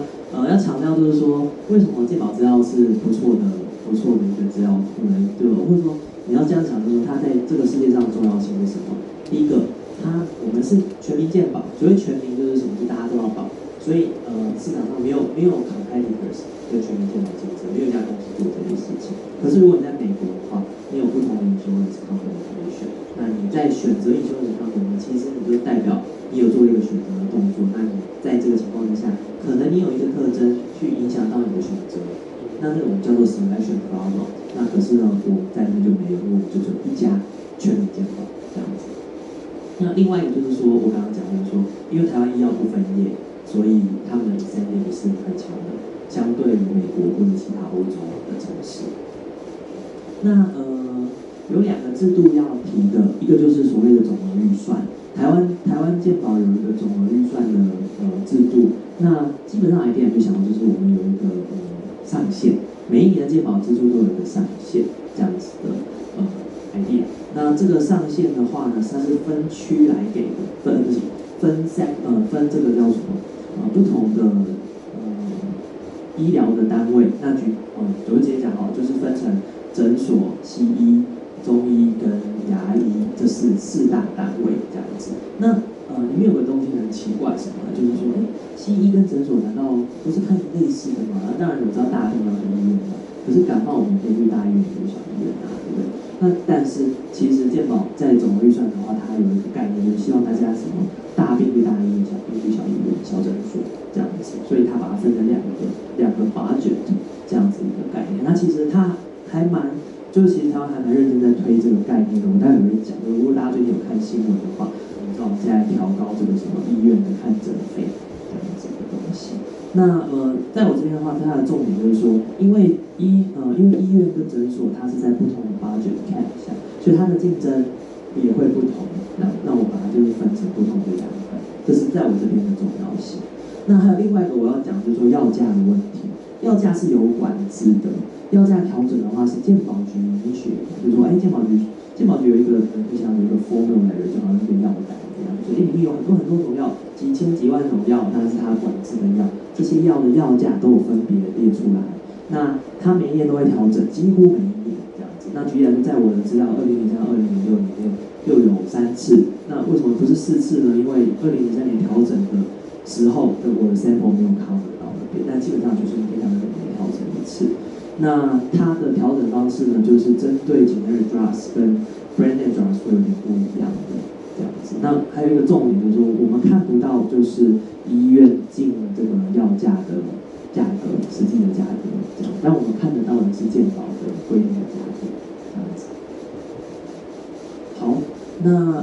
要强调就是说，为什么健保资料是不错的一个资料库呢？对吧？或者说你要这样讲，就是说它在这个世界上的重要性是什么？第一个，我们是全民健保，所谓全民就是什么？就大家都要保。所以市场上没有 competitors 跟全民健保竞争，没有一家公司做这件事情。可是如果你在美国的话，你有不同的 insurance company 可以选，那你在选择 insurance company， 其实你就代表你有做一个选择的动作。那你在这个情况之下，可能你有一个特征去影响到你的选择，那我们叫做 selection problem。那可是呢，我在这边就没有，因为我就只有一家全民健保这样子。那另外一个就是说，我刚刚讲的说，因为台湾医药不分业，所以他们的 incentive 是很强的，相对于美国或者其他欧洲的城市。那有两个制度要提的，一个就是所谓的总额预算。台湾健保有一个总额预算的制度，那基本上 idea 就想到就是我们有一个上限，每一年的健保支出都有一个上限这样子的idea。那这个上限的话呢，它是分区来给的，分这个叫什么？不同的医疗的单位。那我就直接讲好，就是分成诊所、西医、中医跟牙医，这是4大单位这样子。那里面有个东西很奇怪什么呢？就是说，西医跟诊所难道不是看类似的吗？当然我知道大病要去医院嘛，可是感冒我们可以去大医院，去小医院啊，对不对？那但是其实健保在总额预算的话，它有一个概念，就是希望大家什么大病去大医院，小病去小医院、小诊所这样子，所以它把它分成两个 budget 这样子一个概念。那其实它还蛮，就是其实台湾还蛮认真在推这个概念的。我待会会讲，如果大家最近有看新闻的话，我们知道我们现在调高这个什么医院的看诊费这样子的东西。那在我这边的话，它的重点就是说，因为医院跟诊所它是在不同的 budget cap 下，所以它的竞争也会不同。那我把它就是分成不同的两份，这是在我这边的重要性。那还有另外一个我要讲，就是说药价的问题，药价是有管制的，药价调整的话是健保局允许，就是说，健保局有一个就像有一个 formula， 就好像一个药单一样，所以里面有很多种药，几千几万种药，那是它管制的药，这些药的药价都有分别列出来。那它每一年都会调整，几乎每一年这样子。那举例来说，在我的资料2003、2006里面又有3次。那为什么不是4次呢？因为2003年调整的时候的我的 sample 没有 cover 到那边，但基本上就是每2年调整1次。那它的调整方式呢，就是针对 generic drugs 跟 branded drugs 会有点不一样的这样子。那还有一个重点就是说，我们看不到就是医院进这个药价的价格，实际的价格这样，但我们看得到的是健保的规定的价格这样子。好，那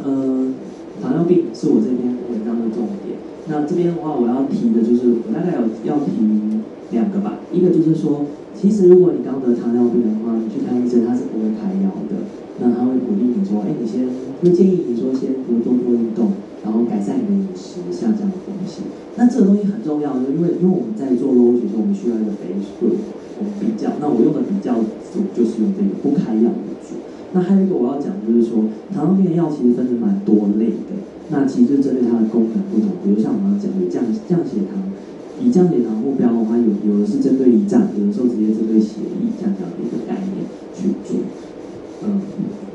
糖尿病是我这篇文章的重点。那这边的话，我要提的就是我大概要提2个吧。一个就是说，其实如果你刚得糖尿病的话，你去看医生他是不会开药的。那他会鼓励你说，你先会建议你说先多做运动，然后改善你的饮食，像这样的东西。那这个东西很重要的，因为我们在做 logic 的时候，我们需要一个 base group， 我们比较。那我用的比较组就是用这个不开药的组。那还有一个我要讲就是说，糖尿病的药其实分成蛮多类的。那其实就针对它的功能不同，比如像我们要讲的降血糖，以降血糖目标的话，有的是针对胰脏，有的时候直接针对血液，这样的一个概念去做。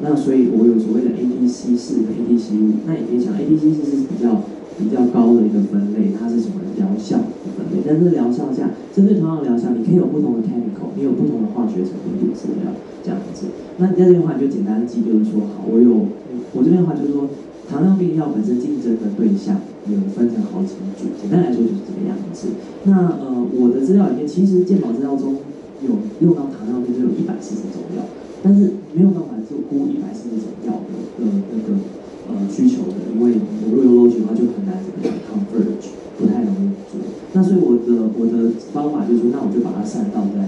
那所以我有所谓的 ADC4 跟 ADC5， 那也可以想 ADC4 是比较高的一个分类，它是什么疗效的分类，但是疗效下，针对同样的疗效，你可以有不同的 chemical， 你有不同的化学成分去治疗这样子。那你在这边的话，你就简单记，就是说，好，我这边的话就是说，糖尿病药本身竞争的对象有分成好几组，简单来说就是这个样子。那我的资料里面，其实健保资料中有用到糖尿病就有140种药，但是没有办法就估140种药的那个需求的，因为我如果用 logic 的话就很难怎么样 converge， 不太容易做。那所以我的方法就是说，那我就把它散到在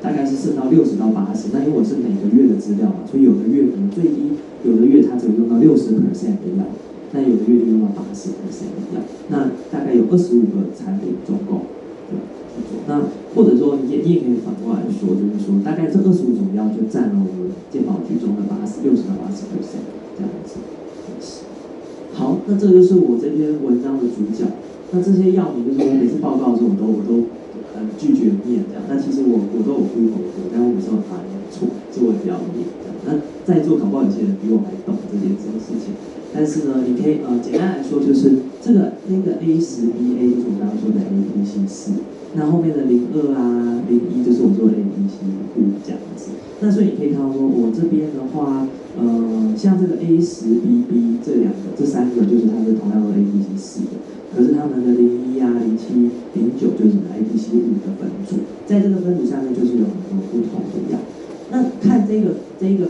大概是剩到60到80。那因为我是每个月的资料嘛，所以有的月可能最低，有的月它只有用到60% 的药，那有的月就用到80% 的药。那大概有25个产品总共。那或者说你也可以反过来说，就是说大概这25种药就占了我们健保局中的60到80% 这样子。好，那这就是我这篇文章的主角。那这些药名就是我每次报告的时候，我都拒绝念这样。那其实我都有 Google 过，但我每次都把它念错，所以我也不要念这样。那在座搞不好有些人比我还懂这件事情。但是呢，你可以简单来说就是那个 A10BA 就是我刚刚说的 ADC4， 那后面的02啊01就是我说的 ADC5这样子。那所以你可以看到说，我这边的话，像这个 A10BB 这3个就是它是同样的 ADC4 的，可是他们的01啊、07、09就是ADC5 的分组，在这个分组下面就是有很多不同的药。那看这个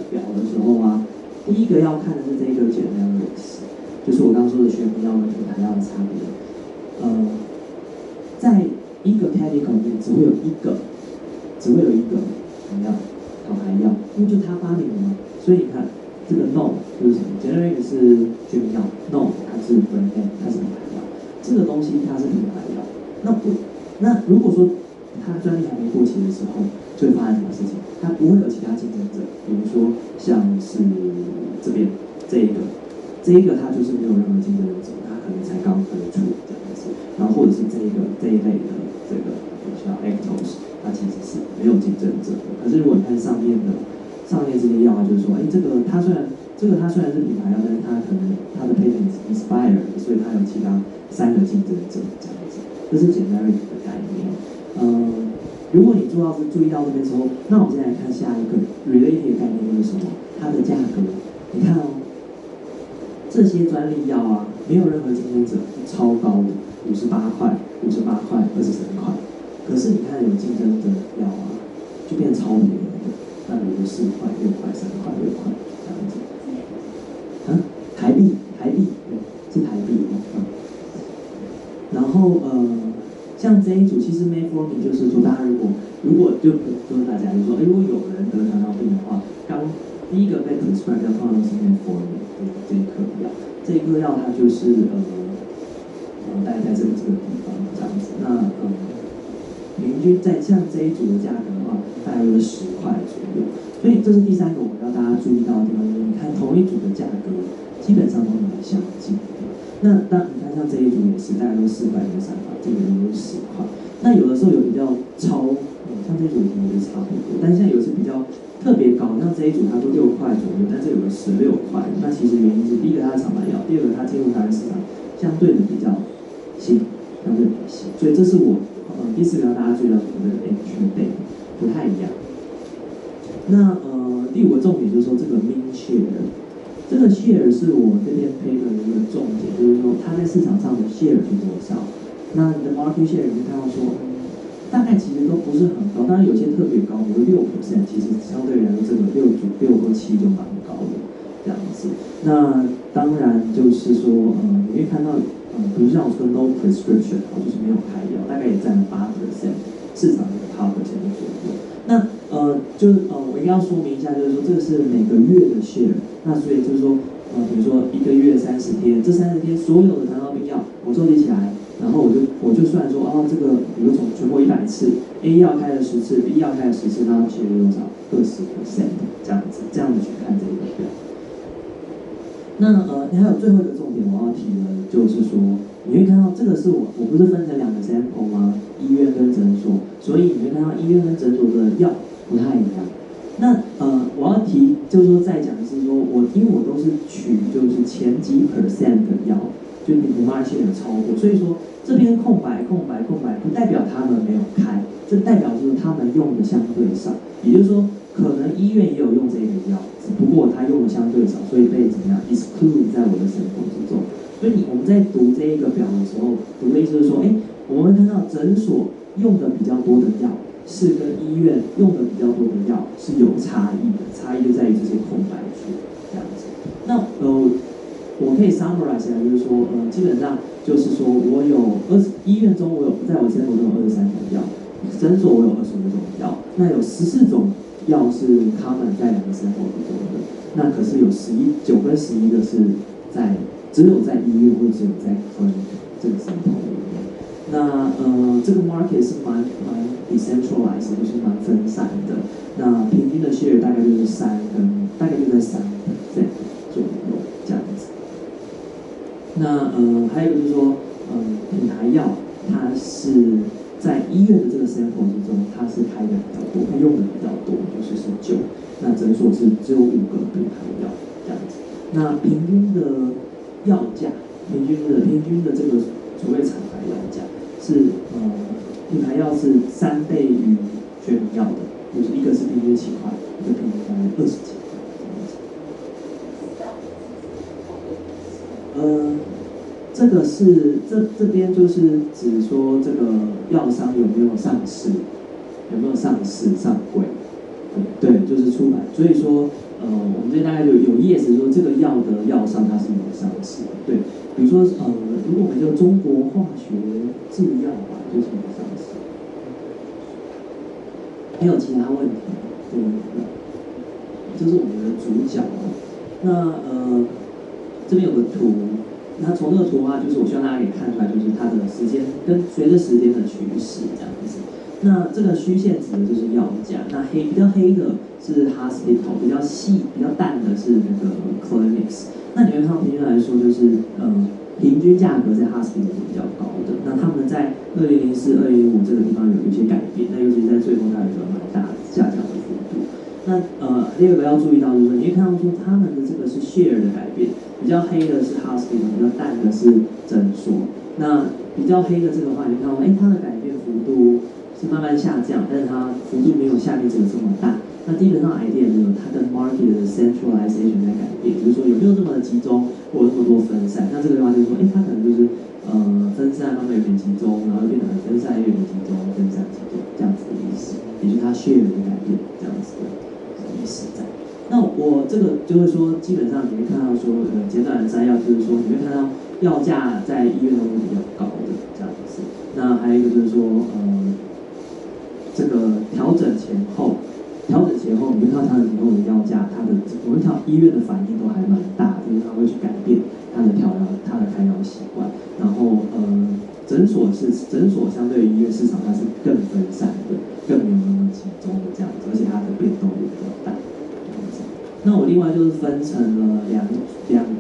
表的时候啊，第一个要看的是这个 generics， 就是我刚刚说的学名药跟品牌药的差别。在一个 category 里面只会有一个什么药？讨牌药，因为就他发明的嘛。所以你看这个 no 就是什么 ？generic 是学名药 ，no 它是 brand name， 它是品牌药。这个东西它是品牌药，那如果说它专利还没过期的时候，就会发生什么事情？它不会有其他竞争者，比如说像是这边这一个它就是没有任何竞争者，它可能才刚推出这样子。然后或者是这一类的这个叫 Actos， 它其实是没有竞争者的。可是如果你看上面这些药，它就是说，它虽然是品牌药，但是它可能它的 patent expired， 所以它有其他3个竞争者这样子。这是 generic 的概念。如果你注意到这边之后，那我们现在来看下一个 related 的概念就是什么？它的价格，你看哦，这些专利药啊，没有任何竞争者，超高的，58块、23块。可是你看有竞争者的药啊，就变超便宜的，那比如4块、6块、3块、6块这样子。台币，对，是台币。然后 metformin 就是说，大家如果就是大家就说，如果有人得糖尿病的话，第一个被 prescribe 的通常都是 metformin 这一颗药，这一颗药它就是大概在这个地方这样子。那平均在像这一组的价格的话，大概就是10块左右。所以这是第三个我要大家注意到的地方，就是你看同一组的价格基本上都蛮相近的。那你看像这一组也是，大概都4块跟3块，这个都是10块。那有的时候有比较像这一组已经是差不多，但是现在有些比较特别高，像这一组它都6块左右，但这有个16块。那其实原因是第一个它是厂牌药，第二个它进入台湾市场相对的比较新，所以这是我第4个让大家注意到我们的 entry day 不太一样。那第5个重点就是说这个 mean share， 这个 share 是我这边 paper 的一个重点，就是说它在市场上的 share 是多少。那你的 market share 你会看到说，大概其实都不是很高，当然有些特别高，比如6%，其实相对来说这个6或7就蛮高的这样子。那当然就是说，你会看到，比如像我说 no prescription， 就是没有开药，大概也占了8%，市场的8%左右。那我一定要说明一下，就是说这个是每个月的 share， 那所以就是说，比如说1个月30天，这30天所有的糖尿病药我收集起来，然后我就算说，这个比如从全国100次 ，A 药开了10次 ，B 药开了10次，那写了多少？20%这样子去看这个表。那还有最后一个重点我要提的，就是说你会看到这个是我不是分成2个 sample 吗？医院跟诊所，所以你会看到医院跟诊所的药不太一样。那我要提就是说再讲的是说，因为我都是取就是前几%的药，就你的 market 有超过，所以说这边空白，不代表他们没有开，这代表就是他们用的相对少，也就是说可能医院也有用这个药，只不过他用的相对少，所以被怎么样 exclude 在我的sample之中。所以我们在读这一个表的时候，读的意思是说，我们会看到诊所用的比较多的药，是跟医院用的比较多的药是有差异的，差异就在于这些空白处这样子。那我可以 summarize 一下，就是说，基本上就是说我有医院中在我sample中有23种药，诊所我有25种药，那有14种药是 common 在2个sample中的，那可是有9跟11个是只有在医院或者只有在 clinic 这个 sample 里面。那这个 market 是蛮 decentralized， 就是蛮分散的。那平均的 share 大概就是大概就在3%左右这样子。那还有一个就是说，品牌药它是在医院的这个 sample 之中，它是开的比较多，它用的比较多，就是9。那诊所是只有5个品牌药这样子。那平均的药价，平均的这个所谓厂牌药价是品牌药是3倍于全民药的，就是一个是平均7块，一个平均大概20几块这样子。这个是这边就是指说这个药商有没有上市上柜，对，就是出版。所以说我们这边大概有页是说这个药的药商它是有上市的，对，比如说如果我们就中国化学制药吧，就是有上市。还有其他问题？对，这是我们的主角。那这边有个图。那从这个图的话，就是我希望大家可以看出来，就是它的时间跟随着时间的趋势这样子。那这个虚线指的就是药价，那比较黑的是 hospital， 比较淡的是那个 clinics。那你会看到平均来说，就是平均价格在 hospital 是比较高的。那他们在2004、2005这个地方有一些改变，那尤其是在最后它有一个蛮大的下降的幅度。那第二个要注意到就是说，你会看到说他们的这个是 share 的改变。比较黑的是 hospital， 比较淡的是诊所。那比较黑的这个话，你看到，它的改变幅度是慢慢下降，但是它幅度没有下面这个这么大。那基本上 idea 就是它跟 market 的 centralization 在改变，就是说有没有这么的集中，或者这么多分散。那这个的话就是说，它可能就是分散慢慢有点集中，然后变得很分散，又有点集中，分散集中这样子的意思，也就是它 share 的改变这样子的意思在。那我这个就是说，基本上你会看到说，简短的摘要就是说，你会看到药价在医院中是比较高的这样子。那还有一个就是说，这个调整前后，你就看它的以后的药价，我们医院的反应都还蛮大，就是它会去改变它的开药习惯。然后诊所相对于医院市场它是更分散的，更没有那么集中的这样子，而且它的变动也比较大。那我另外就是分成了两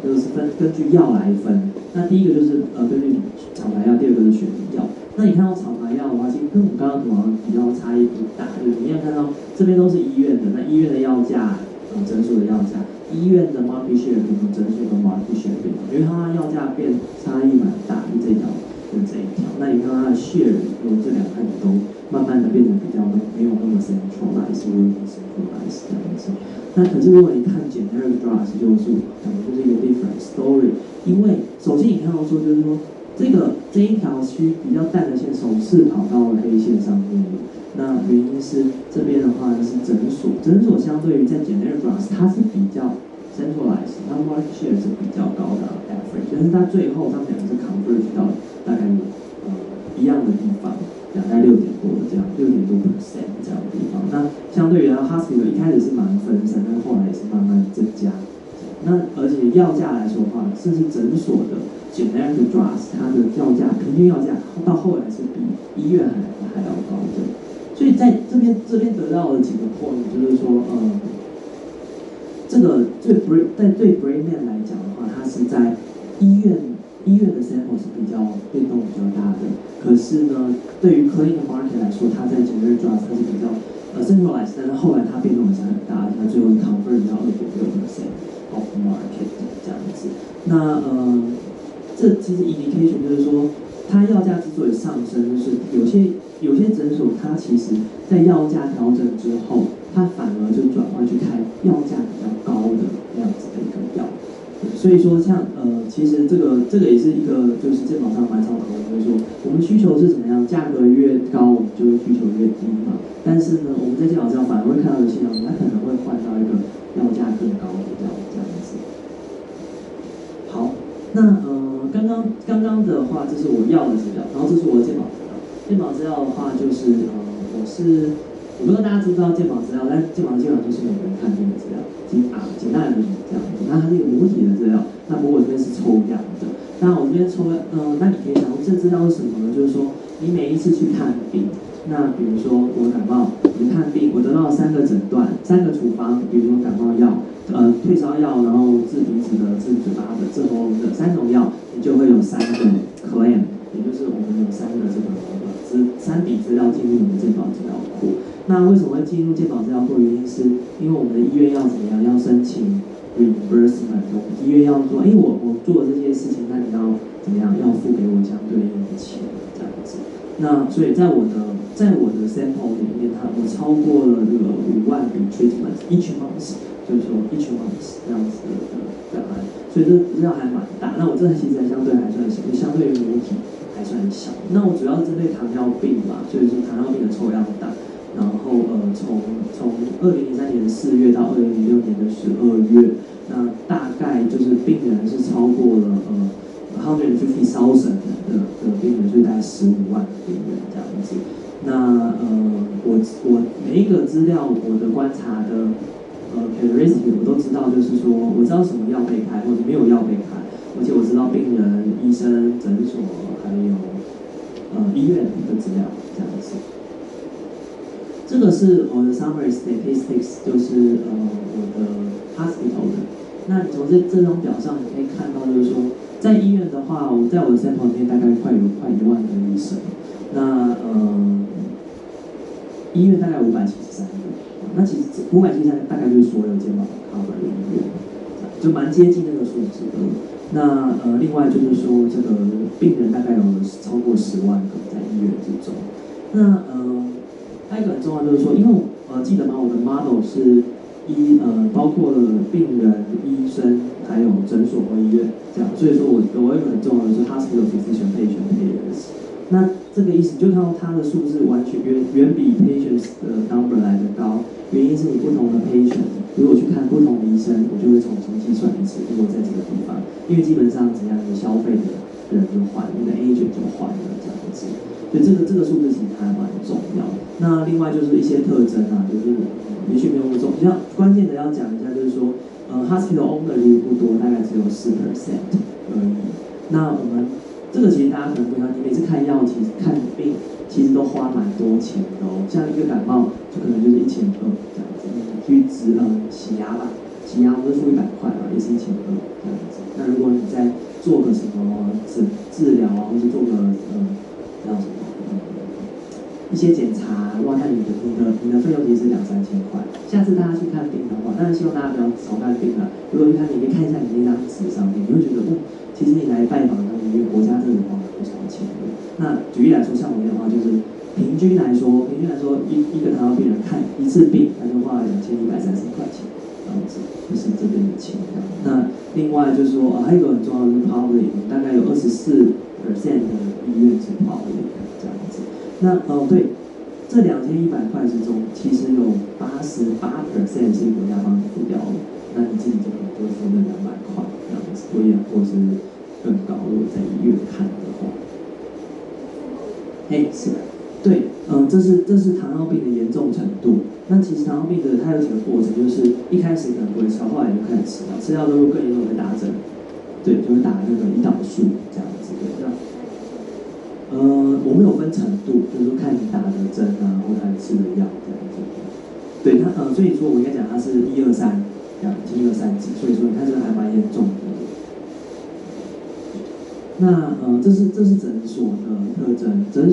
就是根据药来分。那第一个就是根据厂牌药，第二个是学名药。那你看到厂牌药的话，其实跟我们刚刚好像比较差异不大，就是你也看到这边都是医院的，那医院的药价，诊所的药价，医院的 market share 比诊所的 market share 比，因为它药价变差异蛮大，就这一条跟这一条。那你看到它的 share 这两块都慢慢的变得比较没有那么 centralized 或者 decentralized 这样子。那可是如果你看 generic drugs 就是感觉就是一个 different story， 因为首先你看到说就是说这一条区比较淡的线首次跑到了黑线上面，那原因是这边的话是诊所相对于在 generic drugs 它是比较 centralized， 它 market share 是比较高的 average， 但是它最后它们两个是 converge 到大概一样的地方，大概6.多的这样6.多% 这样的地方。那相对于hospital 一开始是蛮分散，但后来也是慢慢增加。那而且药价来说的话，甚至诊所的 generic drugs 它的药价平均药价到后来是比医院还要高的。所以在这边得到的几个 point 就是说，这个对 Brainman 来讲的话，它是在医院的 sample 是比较变动比较大的。可是呢，对于 clinic market 来说，它在 generic drugs 它是比较centralized， 但是后来它变动也是很大，它最后 convert 到2.6% of market 这样子。那这其实 indication 就是说，它药价之所以上升，就是有些诊所它其实在药价调整之后，它反而就转换去开药价比较高的那样子的一个药。所以说像其实这个也是一个就是健保上蛮常讨论，就是说我们需求是怎么样，价格越高我们就会需求越低嘛。但是呢，我们在健保上反而会看到的现象，它可能会换到一个药价更高的药这样子。好，那刚刚的话，这是我要的资料，然后这是我的健保资料。健保资料的话，就是我不知道大家知不知道健保资料，但健保基本上就是每个人看病的资料，简单来说就是这样子。那它是一个模拟的资料，那不过我这边是抽样的。那我这边抽那你可以想说这资料是什么呢？就是说你每一次去看病，那比如说我感冒，我看病，我得到3个诊断，3个处方，比如说感冒药、退烧药，然后治鼻子的、治嘴巴的、治喉咙的3种药，你就会有3个 claim， 也就是我们有3个3笔资料进入我们的健保资料库。那为什么会进入健保资料库？原因是因为我们的医院要怎么样？要申请 reimbursement， 我们医院要说，我做了这些事情，那你要怎么样？要付给我相对应的钱，这样子。那所以在我的 sample 里面，我超过了这个5万笔 treatment each month， 就是说 each month 这样子的个案，所以这资料还蛮大。那我这其实相对还算小，相对于母体还算小。那我主要针对糖尿病嘛，所以说糖尿病的抽样大。然后从2003年的4月到2006年的12月，那大概就是病人是超过了150,000的病人，所以大概15万病人这样子。那我每一个资料我的观察的characteristic 我都知道，就是说我知道什么药被开或者没有药被开，而且我知道病人、医生、诊所还有医院的资料这样子。这个是我的 summary statistics， 就是我的 hospital 的。那你从这张表上你可以看到，就是说在医院的话，在我的 sample 里面大概快1万个医生。那医院大概573个。那其实573大概就是所有健保 cover 的医院，就蛮接近那个数字的。那另外就是说这个病人大概有超过10万个在医院之中。那还有一个很重要就是说，因为记得吗？我的 model 是包括了病人、医生，还有诊所和医院这样，所以说我有一个很重要的是 hospital physician patient payers。那这个意思就看到它的数字完全远比 patients 的 number 来的高，原因是你不同的 patient， 如果去看不同的医生，我就会重新计算一次。如果在这个地方，因为基本上怎样，你消费的人就换了，那个 agent 就换了这样子。所以这个数字其实还蛮重要。那另外就是一些特征啊，就是也许没有那么重要，关键的要讲一下，就是说hospital owner 其实不多，大概只有4% 而已。那我们这个其实大家可能不知道，你每次看药其实看病其实都花蛮多钱的哦，像一个感冒就可能就是1200这样子，去洗牙吧，洗牙不是付100块嘛，也是1200这样子。那如果你再做个什么治疗啊，或是做个叫什么一些检查，哇，那你的费用其实是2-3千块。下次大家去看病的话，当然希望大家不要少看病啦。如果去看，你可以看一下你那张纸上面，你会觉得其实你来拜访他们医院，国家真的花了不少钱的。那举例来说，像我们的话，就是平均来说，一个糖尿病人看一次病，他就花了2130块钱，这样子，就是这边的钱。那另外就是说，还有一个很重要的是 public， 大概有24% 的医院是 public 这样子。那对，这2100块之中，其实有88% 是国家帮你付掉的，那你自己就可能就付那200块这样子，或是更高，如果在医院看的话。是，对，这是糖尿病的严重程度。那其实糖尿病的它有几个过程，就是一开始可能不会吃，后来就开始吃药，吃药之后更严重会打针，对，就会打那个胰岛素这样子的。我们有分程度，就是说看你打的针啊，或者吃的药这样子。对，所以说我应该讲它是1、2、3这样，已经1、2、3级，所以说你看这个还蛮严重的。那这是诊所的特征。诊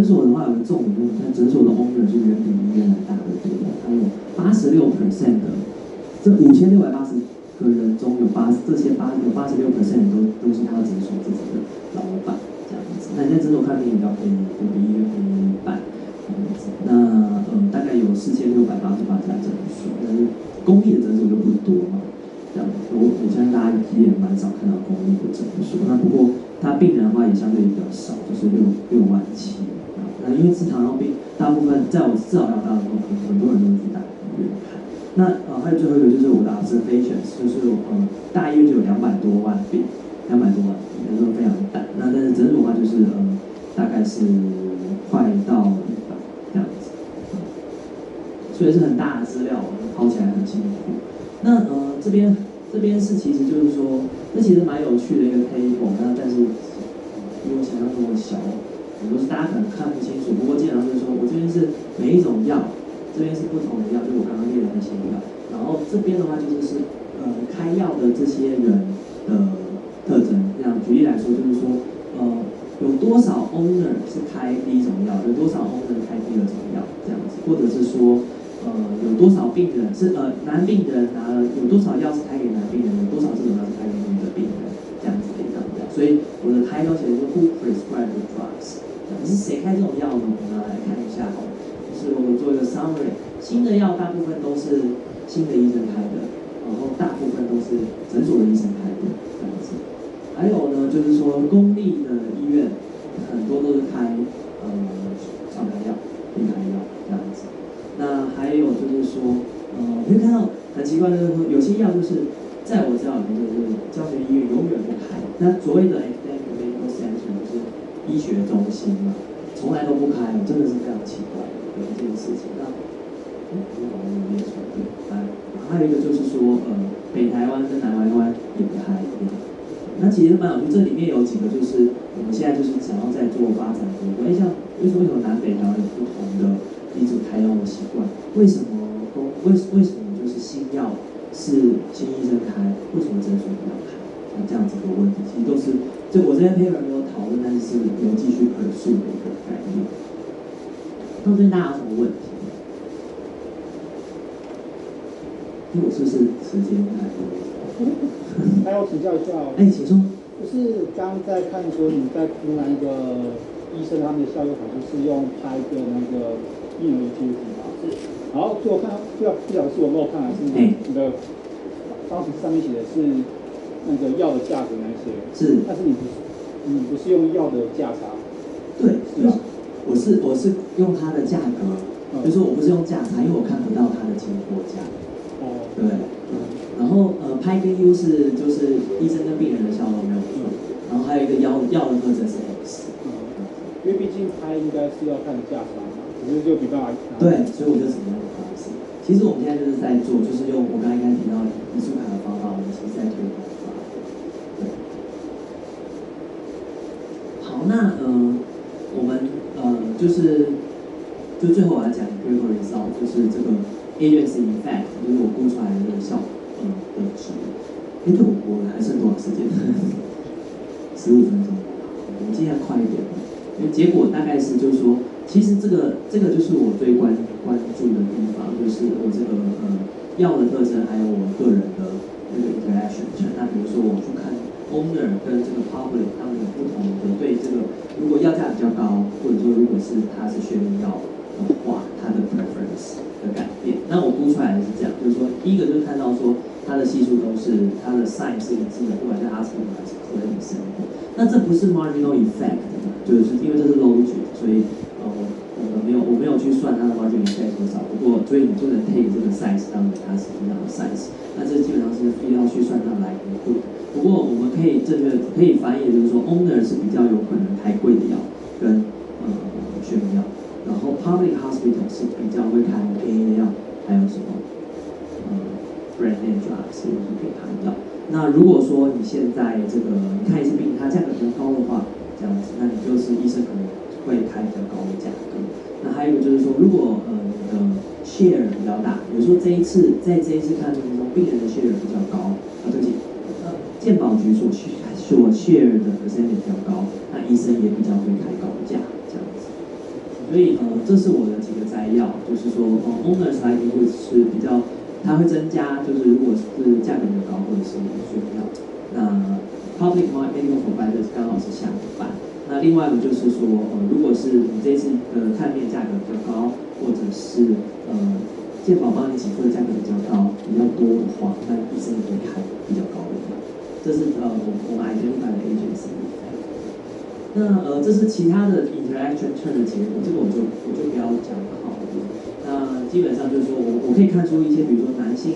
所的话有个重点，就是看诊所的 owner 是远比医院来大得多的，还有86% 的这5680个人中有这些86% 都是他诊所自己的老板这样子。那你在诊所看病比较便宜，就比医院便宜1半这样子。那大概有4688家诊所，但是公立的诊所就不多嘛。这样，我相信大家也蛮少看到公立的诊所。那不过他病人的话也相对比较少，就是6万7。那因为是糖尿病，大部分在我治疗大的时候，很多人都去大医院看。那还有最后一个就是我的 observations， 就是大医院就有200多万病，那时候非常大。那但是诊所的话就是大概是快到100这样子，所以是很大的资料，跑起来很辛苦。那这边是其实就是说，这其实蛮有趣的一个 table， 那但是比我想象中的小，很多是大家可能看不清楚。不过基本上就是说我这边是每一种药，这边是不同的药，就是我刚刚列的那些药。然后这边的话就是开药的这些人的特征。像举例来说，就是说有多少 owner 是开第一种药，有多少 owner 开第二种药这样子，或者是说。有多少病人是男病人拿了有多少药是开给男病人，有多少这种药是开给女的病人，这样子的一张表。所以我的 title 写的是 Who prescribed the drugs？ 是谁开这种药呢？我们来看一下哦，就是我们做一个 summary。新的药大部分都是新的医生开的，然后大部分都是诊所的医生开的这样子。还有呢，就是说公立的医院很多都是开常开药、并开药这样子。那还有就是说，你会看到很奇怪的就是说，有些药就是在我知道里面就是教学医院永远不开。那所谓的 academic medical center 就是医学中心嘛，从来都不开，真的是非常奇怪的一件事情。那我把它列出来，对，还有一个就是说，北台湾跟南台湾也不开。那其实蛮有趣，这里面有几个就是我们现在就是想要在做发展的。像为什么南北台湾有不同的一种开药的习惯？为什么就是新药是新医生开，为什么诊所不要开？这样子的问题，其实都是我这边 paper 没有讨论，但是有继续pursue的一个概念。那这边大家有什么问题？我是不是时间太多？还要请教一下请说。就是刚在看说你在湖南一个医生他们的效用好像是用拍的那个婴儿机体嘛，然后最后看到不晓得是我没有看还是你的当时上面写的是那个药的价格那些，是，但是你不是用药的价差，对，是吧？我是用它的价格，就是我不是用价差，因为我看不到它的进货价。对，然后拍跟 U 就是医生跟病人的效果没有错，然后还有一个药的特征是 X。因为毕竟拍应该是要看价差嘛，只是就比方来。对，所以我就只能用 X。其实我们现在就是在做，就是用我刚才提到艺术卡的方法，我们其实在推广出来。对。好，那我们就最后我要讲 critical result， 就是这个 agency effect， 就是我估出来的效的值。对，我还剩多少时间？15分钟。我尽量快一点。因为结果大概是就是说，其实这个就是我最关注的地方，就是我这个药的特征，还有我个人的那个 interaction。那比如说我去看 owner 跟这个 public 他们的不同的对这个，如果药价比较高，或者说如果是它是血液药的话，它的 preference 的改变。那我估出来的是这样，就是说第一个就是看到说它的系数都是它的 sign 是一致的，不管在 hospital 还是 clinic 生活。那这不是 marginal effect。就是因为这是 logic， 所以我没有去算它的 margin effect 多少，不过所以你就能 take 这个 size 当成它是一样的 size， 那这基本上是必要去算它来include。不过我们可以正确可以翻译，就是说 owner 是比较有可能开贵的药跟血明药，然后 public hospital 是比较会开 AA 的药，还有什么brand name drugs 是给他的药。那如果说你现在这个你看一次病，它价格比较高的话。这样子，那你就是医生可能会开比较高的价格。那还有一个就是说，如果你的 share 比较大，比如说这一次看病中，病人的 share 比较高，对不起，健保局所 share 的 percentage 比较高，那医生也比较会开高价这样子。所以这是我的几个摘要，就是说owners likelihood 是比较，它会增加，就是如果是价格比较高或者是需要，那public medical providers 刚好是相反。那另外一个就是说，如果是你这次的看病价格比较高，或者是健保帮你给付的价格比较高、比较多的话，那医生也会开比较高的药。这是我们 identify 的 agency effect。那这是其他的 interaction term 的结果，这个我就不要讲好了。那基本上就是说我可以看出一些，比如说男性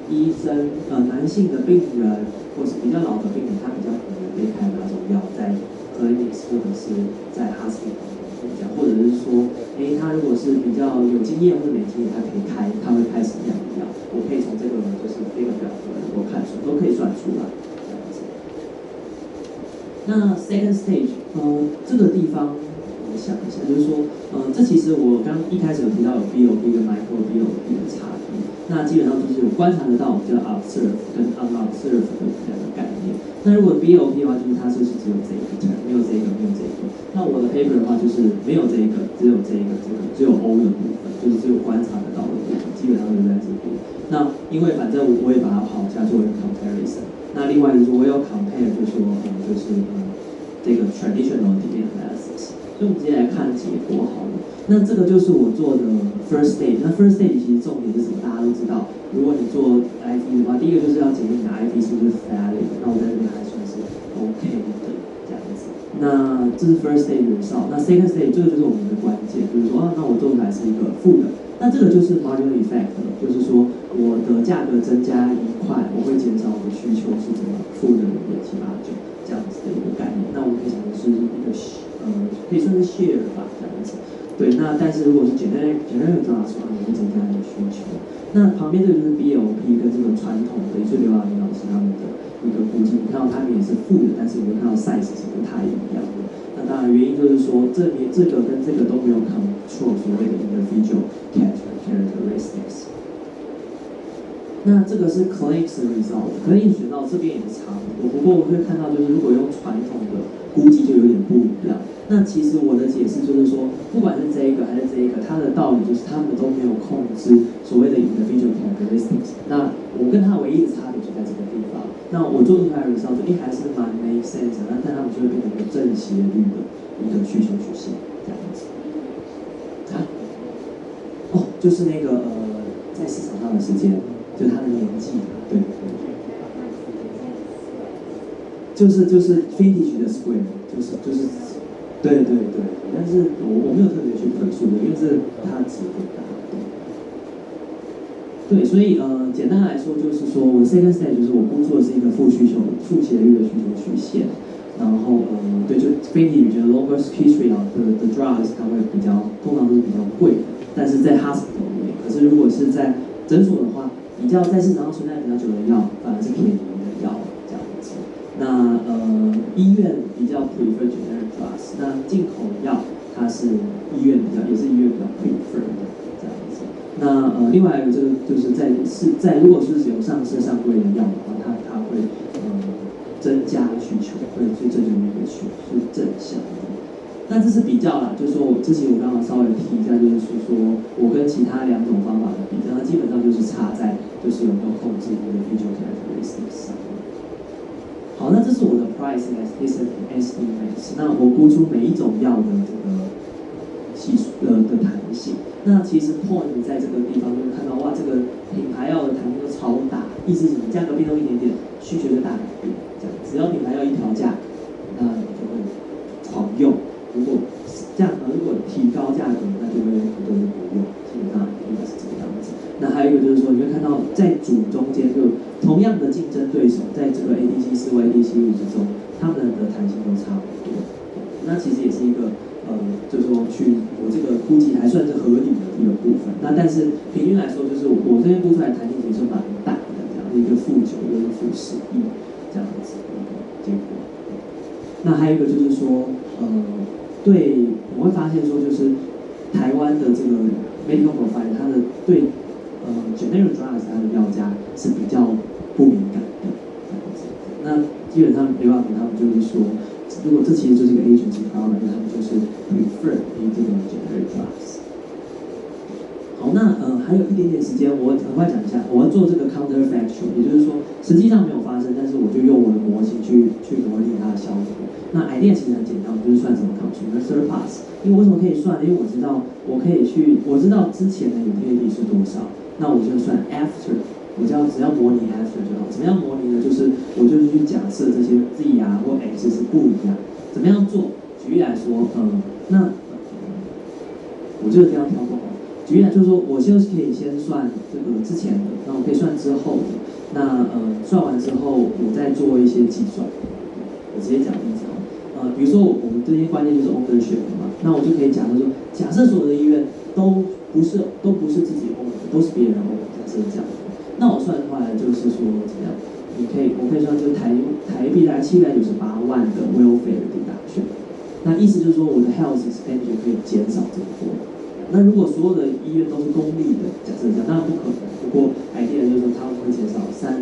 医生、男性的病人，或是比较老的病人，他比较可能被开哪种药，在 clinics 或者是在 hospital 这样，或者是说，他如果是比较有经验或者没经验，他会开什么样的药？我可以从这个就是这个表格能够看出，都可以算出来。这样子。那 second stage， 这个地方我想一下，就是说，这其实我刚一开始有提到有 BOP 跟 micro BOP 的差别。那基本上就是有观察得到我们叫 observe 跟 unobserve 的两个概念。那如果 BOP 的话，就是它就是只有这一个 term， 没有这一个，没有这一个。那我的 paper 的话就是没有这一个，只有这一个，只有 O 的部分，就是只有观察得到的部分，基本上就在这边。那因为反正我也把它跑下作为 comparison。那另外就是我有 compare， 就说这个 traditional demand analysis。所以我们直接来看结果好了。那这个就是我做的 first stage。那 first stage 其实重点是什么？大家都知道，如果你做 IV 的话，第一个就是要检验你的 IV 是不是 valid。那我在这边还算是 OK 的这样子。那这是 first stage result。那 second stage 这个就是我们的关键，就是说那我做出来是一个负的。那这个就是 marginal effect， 就是说我的价格增加1块，我会减少我的需求是怎么负的0.789这样子的一个概念。那我们可以想的是一个可以算是 share 吧，这样子。对，那但是如果是generic drugs 的话，你会增加你的需求。那旁边这个就是 BOP 跟这个传统的就是刘老师老师他们的一个估计，你看到他们也是负的，但是你会看到 size 是不太一样的。那当然原因就是说，这个跟这个都没有 control 所谓的 individual characteristics。那这个是 clinics 的 result，clinics 到这边也是差不多，不过我会看到就是如果用传统的估计就有点不一样。那其实我的解释就是说，不管是这一个还是这一个，它的道理就是他们都没有控制所谓的 individual characteristics。那我跟它唯一的差别就在这个地方。那我做出来的 result 还是蛮 make sense 的，但他们就会变成一个正斜率的一个需求曲线这样子。就是那个在市场上的时间，就是他的年纪，对，就是 vintage 的 square， 就是，对，但是我没有特别去分数的，因为是它的值很大，对，所以简单来说就是说，我 second stage 就是我估做的是一个负斜率的需求曲线，然后对，就非体语觉得 longer history的 drugs 它会通常都是比较贵的，但是在 hospital 里面，可是如果是在诊所的话，比较在市场上存在比较久的药，反而是便宜的药这样子。那医院比较 prefer generic drugs， 那进口药它是医院也是医院比较 prefer 的这样子。那另外一个这个就是在如果是有上市上柜的药的话，它会增加需求，所以这就是一个是正向的。那这是比较啦，就是说这些我刚刚稍微提一下，就是说我跟其他两种方法的比较，那基本上就是差在就是有没有控制你的 visual characteristics 上。好，那这是我的 pricing estimates。那我估出每一种药的这个系数的弹性。那其实 point 在这个地方就会看到，哇，这个品牌药的弹性都超大，意思是什么？价格变动一点点，需求就大改变。这样，只要品牌药一调价，那你就会狂用。如果提高价格，那就会很多人不用，基本上应该是这个样子。那还有一个就是说，你会看到在组中间，就同样的竞争对手，在这个 ADC4或 ADC5之中，他们的弹性都差不多。那其实也是一个就是说我这个估计还算是合理的一个部分。那但是平均来说，就是我这边估出来的弹性其实蛮大的，这样一个负9，一个负10亿这样子的一个结果。那还有一个就是说，对，我会发现说，就是台湾的这个 medical profile， 它的对generic drugs 它的药价是比较不敏感的这样子。那基本上刘老师他们就是说，如果这其实就是一个 agency priority， 他们就是 prefer 这个 generic drugs。好，那还有一点点时间，我很快讲一下，我要做这个 counterfactual， 也就是说实际上没有发生，但是我就用我的模型去模拟它的效果。那 idea 其实很简单，就是算什么 consumer surpass。因为为什么可以算？因为我知道之前的 utility 是多少，那我就算 after， 只要模拟 after 就好。怎么样模拟呢？就是我就是去假设这些 z 啊或 x 是不一样。怎么样做？举例来说，那我这个地方跳过。举例来就是说，我就是可以先算这个之前的，那我可以算之后的。那算完之后，我再做一些计算。我直接讲例子哦。比如说我们这些关键就是 ownership 嘛，那我就可以假设所有的医院都不是自己 own 的，都是别人 own 的，假设这样。那我算出来就是说怎么样？我可以算就是台币大概798万的 welfare deduction。那意思就是说我的 health expenditure 可以减少这么多。那如果所有的医院都是公立的，假设这样，当然不可能。不过 idea 就是说他们会减少3893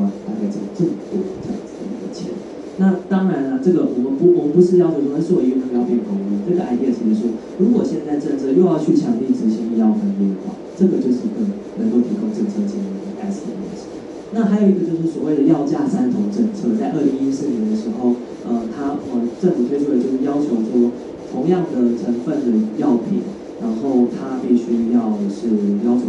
万，大概这么多这样子的一个钱。那当然了，这个我们不是要求说所有医院都要变公立。这个 idea 其实说，如果现在政策又要去强力执行医药分业的话，这个就是一个能够提供政策建议的 estimate。那还有一个就是所谓的药价3同政策，在2014年的时候，政府推出的就是要求说，同样的成分的药品，然后它必须要求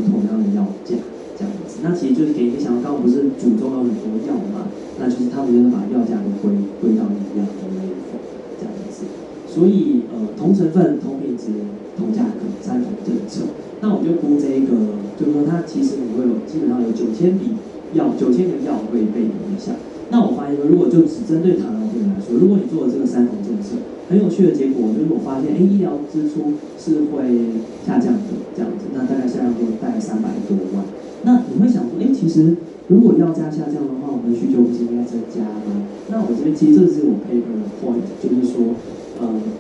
同样的药价。这样子，那其实就是给你想，刚刚不是组中有很多药嘛，那就是他们就是把药价都归到一样的 level 这样子。所以同成分、同品质、同价格3同政策。那我就估这个，就是说它其实你会基本上有9000个药会被影响。那我发现说，如果就只针对糖尿病来说，如果你做了这个3同政策，很有趣的结果就是我发现，医疗支出是会下降的这样子，那大概下降多大概300多万。那你会想说，其实如果药价下降的话，我们的需求不是应该增加吗？那我这边其实这是我 paper 的 point， 就是说，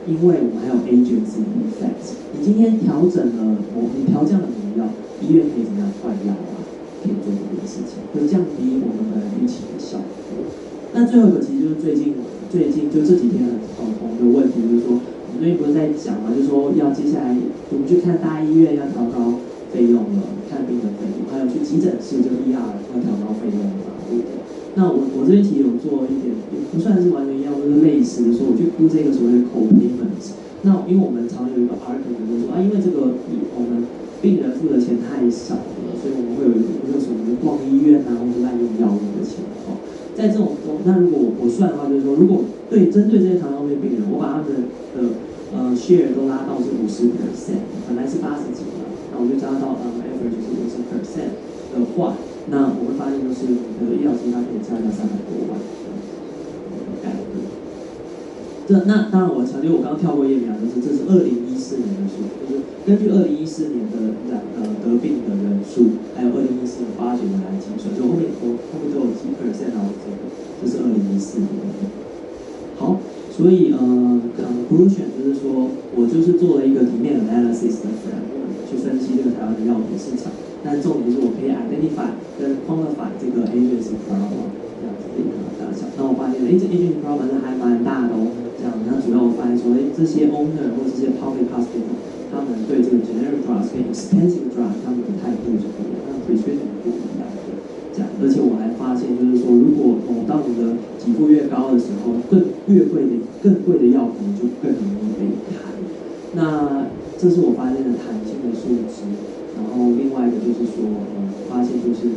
因为我们还有 agency effect， 你今天调降了某个药，医院可以怎么样换药啊？可以做这件事情，会降低我们本来预期的效果。那最后一个其实就是最近就这几天很红的问题，就是说我们最近不是在讲嘛，就是说要接下来我们去看大医院要调高费用了，看病的费用，还有去急诊室就 ER 要调高费用嘛，对不对？那我这边其实有做一点，不算是完全一样，就是类似的说，我去估这个所谓的 co-payment。那因为我们常有一个 argument 就是说因为这个我们病人付的钱太少了，所以我们会有什么逛医院啊，或者滥用药物的情况。在这种那如果我算的话，就是说，如果针对这些糖尿病病人，我把他们的share 都拉到是50%，本来是80几嘛，那我就加到average 是50%。的话，那我会发现就是你的医疗期它可以加价300多万概念。那当然我强调我刚刚跳过页面，就是这是2014年的数，就是根据2014年的得病的人数，还有2014年8月的来计算，就后面都有几%到这个，这是2014年。好，所以conclusion 就是说我就是做了一个demand analysis 的 framework 去分析这个台湾的药品市场，但重点就是我可以 identify 跟 quantify 这个 agency problem 这样子的一个大小。那我发现这 agency problem 还蛮大的哦。那主要我发现说，这些 owner 或者这些 public hospital， 他们对这个 generic drugs 跟 expensive drugs 他们的态度是不一样，他们 prescription 不一样的。这样，而且我还发现就是说，如果当你的给付越高的时候，更贵的药品就更容易被开。那这是我发现的弹性的数值。然后另外一个就是说，发现就是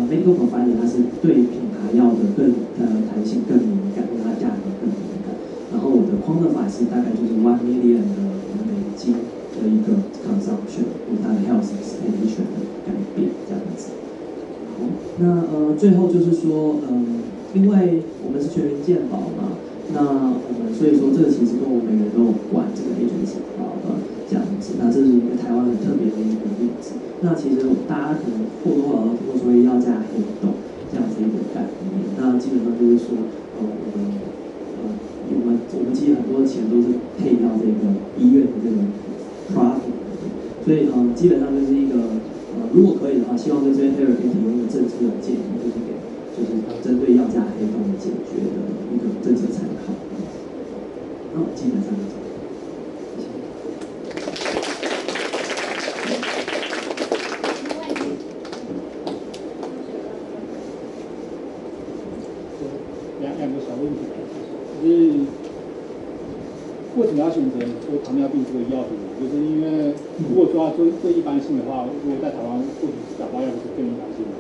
medical provider 它是对品牌药的弹性更敏感，因为它价格更敏感。然后我的 quantify 是大概就是1 million 的美金的一个 consumption， 就是它的 health expenditure 的改变这样子。好，那最后就是说，因为我们是全民健保嘛，那所以说这个其实跟我们每个人都有关，这个 agency 这样子。那这是一个台湾很特别的一个例子。那其实大家可能或多或少都听过说药价黑洞这样子一个概念。那基本上就是说，我们其实很多钱都是配到这个医院的这个 profit， 所以基本上就是一个如果可以的话，希望对这边 Taylor 可以提供一个政策的建议，就是针对药价黑洞的解决的一个政策参考。基本上就是这样。两个小问题，就是为什么要选择说糖尿病这个药品？就是因为如果说要做最一般性的话，如果在台湾或许找到药品是更一般性的。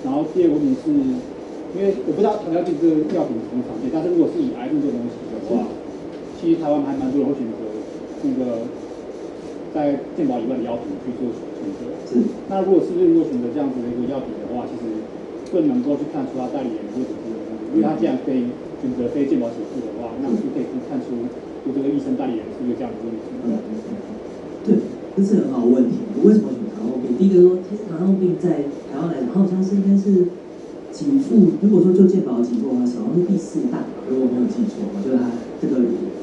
然后第二个问题是，因为我不知道糖尿病这个药品怎么常见，但是如果是以癌症这个东西的话，其实台湾还蛮多人会选择那个在健保以外的药品去做选择。是。那如果选择这样子的一个药品的话，其实更能够去看出它代理人或者是。因为他既然可以选择非健保给付的话，那就可以看出就这个医生代理人是一个这样的问题。对，这是很好的问题。为什么选糖尿病？第一个说，其实糖尿病在台湾来讲，好像是应该是给付，如果说就健保给付的话，好像是第4大，如果我没有记错，就是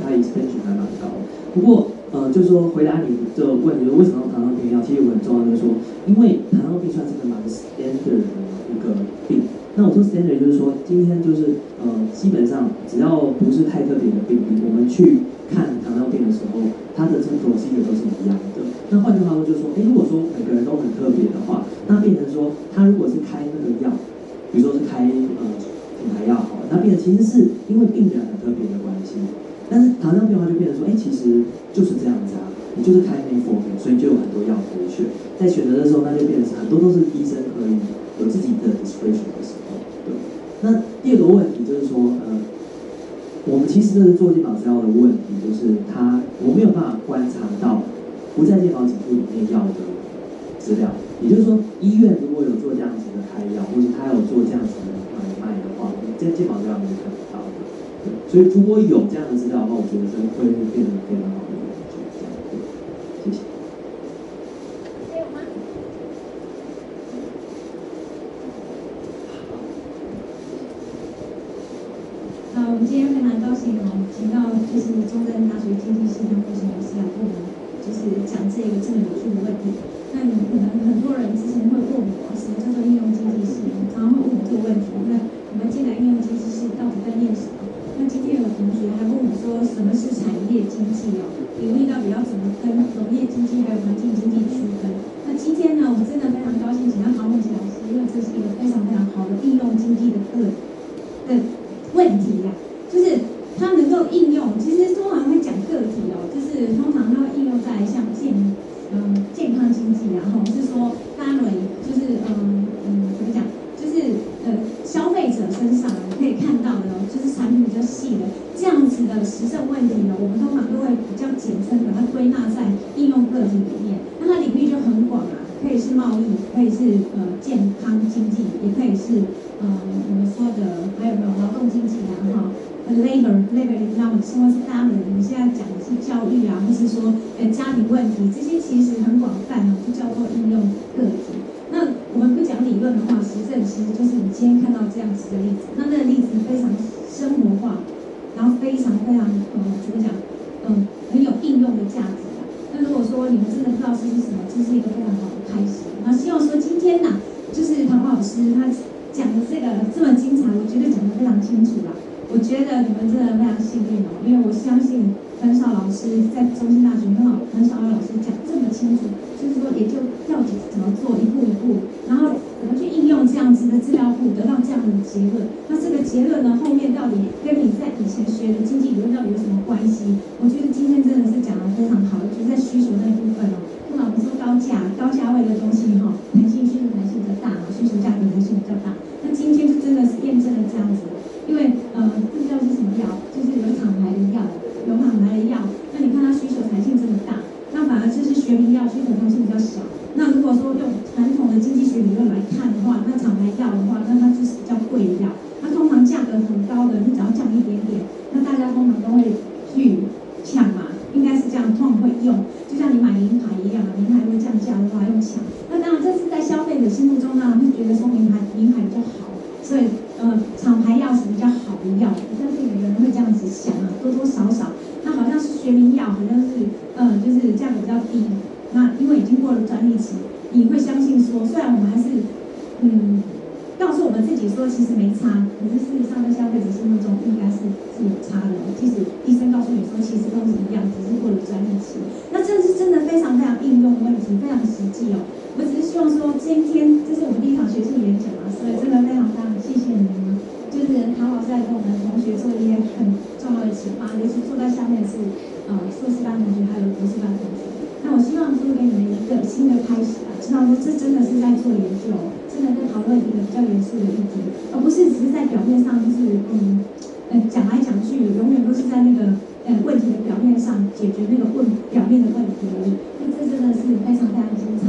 它 extension 还蛮高的。不过就是说回答你这个问题，为什么糖尿病药？其实有个很重要的就是说，因为糖尿病算是个蛮 standard 的一个病。那我说 standard 就是说，今天就是基本上只要不是太特别的病例，我们去看糖尿病的时候，它的这个 procedure 都是一样的。那换句话说就是说，如果说每个人都很特别的话，那变成说，他如果是开那个药，比如说是开品牌药好了，那变成其实是因为病人很特别的关系。但是糖尿病的话就变成说，其实就是这样子啊，你就是开那metformin，所以就有很多药可以选。在选择的时候，那就变成是很多都是医生可以有自己的 discretion 的时候。对。那第二个问题就是说，我们其实这是做健保资料的问题，就是我没有办法观察到不在健保给付里面药的资料。也就是说，医院如果有做这样子的开药，或是他有做这样子的买卖的话，在健保资料里面看不到的。所以如果有这样的资料的话，我觉得这会变得非常好的研究。这样，谢谢。还有吗？我们今天非常高兴请到就是中正大学经济系的副老师来跟我们就是讲这么有趣的问题。那你可能很多人之前会问我什么叫做应用经济系，常常会问我这个问题。那你们进来应用经济系到底在念什么？那今天有同学还问我说什么是产业经济领域到底要怎么跟农业经济还有环境经济区分？那今天呢，我真的非常高兴请到黄梦琪老师，因为这是一个非常非常好的应用经济的问题呀，就是它能够应用，其实通常会讲个体就是通常它会应用在像健康经济是说大家就是怎么讲，就是消费者身上可以看到的就是产品比较细的这样子的时政问题我们通常都会比较简称把它归纳在应用个体里面，那它领域就很广啊。可以是贸易，可以是健康经济，也可以是我们说的还有没有劳动经济啊哈。labor economics， 或是 family， 我们现在讲的是教育啊，或是说家庭问题，这些其实很广泛哦，就叫做应用个体。那我们不讲理论的话，实证其实就是你今天看到这样子的例子，那个例子非常生活化，然后非常非常怎么讲，很有应用的价值啊。那如果说你们真的不知道这是什么，这是一个非常好的开始。那希望说今天呢，就是唐老师他讲的这个这么精彩，我觉得讲得非常清楚啦。我觉得你们真的非常幸运哦，因为我相信很少老师在中兴大学很少有老师讲这么清楚，就是说也就了解怎么做，一步一步，然后怎么去应用这样子的资料库，得到这样的结论。那这个结论呢，后面到底跟你在以前学的经济理论到底有什么关系？我觉得今天真的是讲得非常好，就是在需求那部分哦。通常我们说高价位的东西哈，弹性需求弹性比较大嘛，需求价格弹性比较大。那今天就真的是验证了这样子。因为这叫是什么药？就是有厂牌的药，有厂牌的药。那你看它需求弹性这么大，那反而就是学名药需求弹性比较小。那如果说用传统的经济学理论来看的话，那厂牌药的话，那它就是比较贵的药。那通常价格很高的，你只要降一点点，那大家通常都会去抢嘛，应该是这样，通常会用。就像你买名牌一样，名牌会降价的话用抢。那当然这是在消费者心目中呢，会觉得说名牌比较好，所以。厂牌药是比较好的药，我相信每个人会这样子想啊，多多少少，那好像是学名药，好像是就是价格比较低。那因为已经过了专利期，你会相信说，虽然我们还是告诉我们自己说其实没差，可是事实上在消费者心目中应该是有差的。即使医生告诉你说其实都是一样，只是过了专利期，那这是真的非常非常应用的问题，非常实际哦。我只是希望说今天这是我们第一场学术演讲啊，所以真的非常非常谢谢你们。就是唐老师在跟我们同学做一些很重要的启发，尤其坐在下面是硕士班同学还有博士班同学。那我希望说给你们一个新的开始啊，知道说这真的是在做研究，真的在讨论一个比较严肃的议题，而不是只是在表面上就是讲来讲去，永远都是在那个问题的表面上解决那个表面的问题而已。那这真的是非常非常精彩。